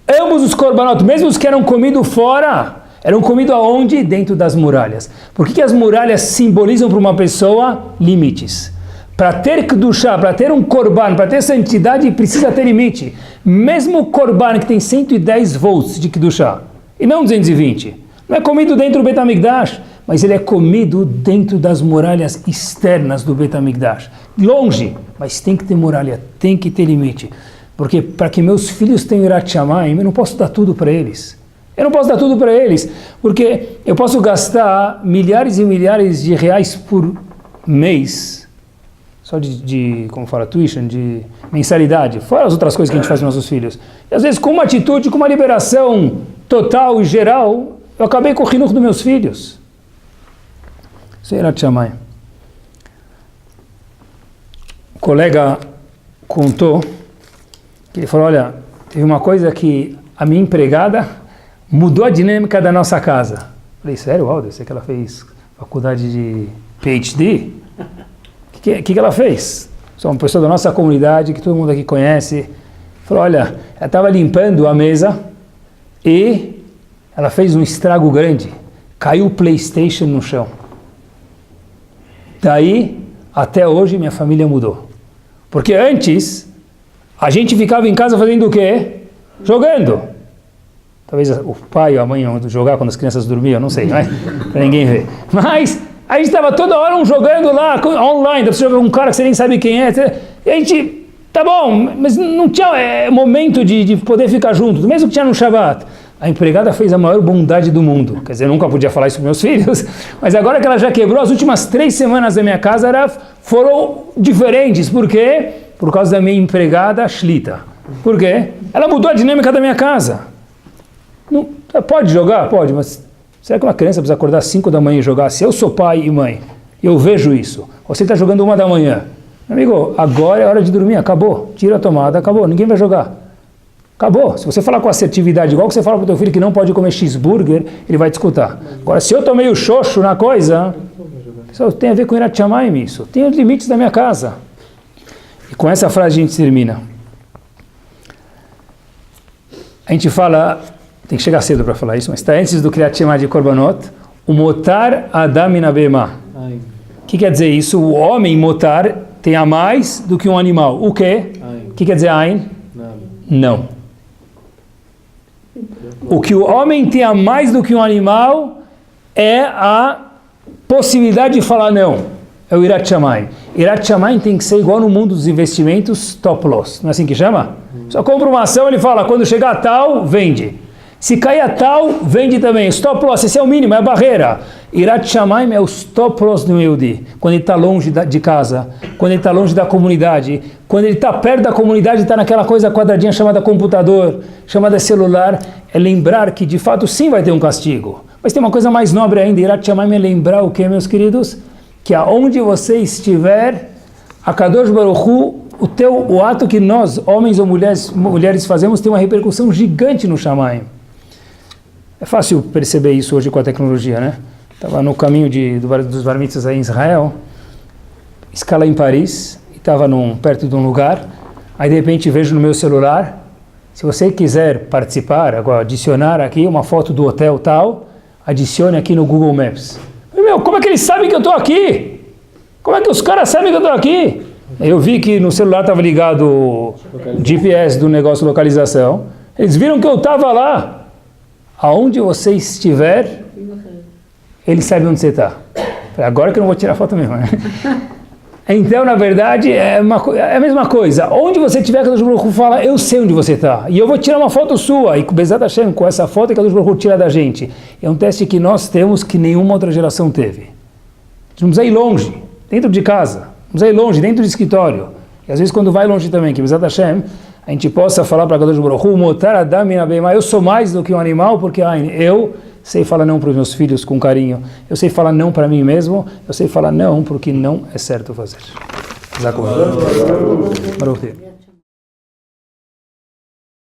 [SPEAKER 1] Ambos os korbanot, mesmo os que eram comidos fora, eram comidos aonde? Dentro das muralhas. Por que as muralhas simbolizam para uma pessoa limites? Para ter Kedushá, para ter um korban, para ter santidade, precisa ter limite. Mesmo o korban que tem 110 volts de Kedushá, e não 220, não é comido dentro do Beit HaMikdash, mas ele é comido dentro das muralhas externas do Beit HaMikdash. Longe, mas tem que ter muralha, tem que ter limite. Porque para que meus filhos tenham Yirat Shamayim, eu não posso dar tudo para eles. Eu não posso dar tudo para eles, porque eu posso gastar milhares e milhares de reais por mês, só como fala, tuition, de mensalidade, fora as outras coisas que a gente faz com nossos filhos. E às vezes com uma atitude, com uma liberação total e geral, eu acabei com o Hinuch dos meus filhos. Isso é Yirat Shamayim. O colega contou, que ele falou, olha, teve uma coisa que a minha empregada mudou a dinâmica da nossa casa. Falei, sério, Aldo, eu sei que ela fez faculdade de PhD. O que ela fez? Só uma pessoa da nossa comunidade, que todo mundo aqui conhece. Falou, olha, ela estava limpando a mesa e ela fez um estrago grande. Caiu o PlayStation no chão. Daí, até hoje, minha família mudou. Porque antes, a gente ficava em casa fazendo o quê? Jogando. Talvez o pai ou a mãe iam jogar quando as crianças dormiam, não sei, né? Para ninguém ver. Mas a gente estava toda hora jogando lá, online, você joga com um cara que você nem sabe quem é. E a gente, tá bom, mas não tinha momento de poder ficar junto, mesmo que tinha no Shabbat. A empregada fez a maior bondade do mundo. Quer dizer, eu nunca podia falar isso para meus filhos, mas agora que ela já quebrou, as últimas 3 semanas da minha casa foram diferentes. Por quê? Por causa da minha empregada Shlita. Por quê? Ela mudou a dinâmica da minha casa. Não, pode jogar? Pode, mas será que uma criança precisa acordar às 5 da manhã e jogar? Se eu sou pai e mãe, eu vejo isso. Você está jogando 1 da manhã. Meu amigo, agora é hora de dormir, acabou. Tira a tomada, acabou, ninguém vai jogar. Acabou. Se você falar com assertividade, igual que você fala para o teu filho que não pode comer cheeseburger, ele vai te escutar. Agora, se eu tomei o xoxo na coisa, isso tem a ver com Yirat Shamayim isso. Tem os limites da minha casa. E com essa frase a gente termina. A gente fala... Tem que chegar cedo para falar isso, mas está antes do Kriyat Shema de Korbanot, o Motar Adam Min HaBehemah. O que quer dizer isso? O homem motar tem a mais do que um animal. O quê? O que quer dizer Ain? Não. O que o homem tem a mais do que um animal é a possibilidade de falar não. É o Yirat Shamayim. Yirat Shamayim tem que ser igual no mundo dos investimentos, top loss. Não é assim que chama? Só compra uma ação, ele fala, quando chegar a tal, vende. Se cair a tal, vende também. Stop loss, esse é o mínimo, é a barreira. Yirat Shamayim é o stop loss do Yehudi. Quando ele está longe de casa, quando ele está longe da comunidade, quando ele está perto da comunidade, está naquela coisa quadradinha chamada computador, chamada celular, é lembrar que de fato sim vai ter um castigo. Mas tem uma coisa mais nobre ainda, Yirat Shamayim é lembrar o que, meus queridos? Que aonde você estiver, a Kadosh Baruch Hu, o ato que nós, homens ou mulheres fazemos, tem uma repercussão gigante no Shamayim. É fácil perceber isso hoje com a tecnologia, né? Estava no caminho dos Bar Mitzvahs aí em Israel, escala em Paris, e estava perto de um lugar, aí de repente vejo no meu celular, se você quiser participar, agora adicionar aqui uma foto do hotel tal, adicione aqui no Google Maps. Meu, como é que eles sabem que eu estou aqui? Como é que os caras sabem que eu estou aqui? Eu vi que no celular estava ligado o GPS do negócio de localização, eles viram que eu estava lá. Aonde você estiver, ele sabe onde você está. Agora que eu não vou tirar foto mesmo, né? Então, na verdade, é a mesma coisa. Onde você estiver, Kadosh Baruch Hu fala, eu sei onde você está. E eu vou tirar uma foto sua. E com Bezat Hashem, com essa foto, Kadosh Baruch Hu tira da gente. É um teste que nós temos que nenhuma outra geração teve. A gente não precisa ir longe, dentro de casa. Não precisa ir longe, dentro do escritório. E às vezes quando vai longe também, que Bezat Hashem, a gente possa falar para Kadosh Baruch Hu, Motar Adam Min Abeimah, eu sou mais do que um animal, porque eu sei falar não para os meus filhos com carinho. Eu sei falar não para mim mesmo. Eu sei falar não porque não é certo fazer. Baruch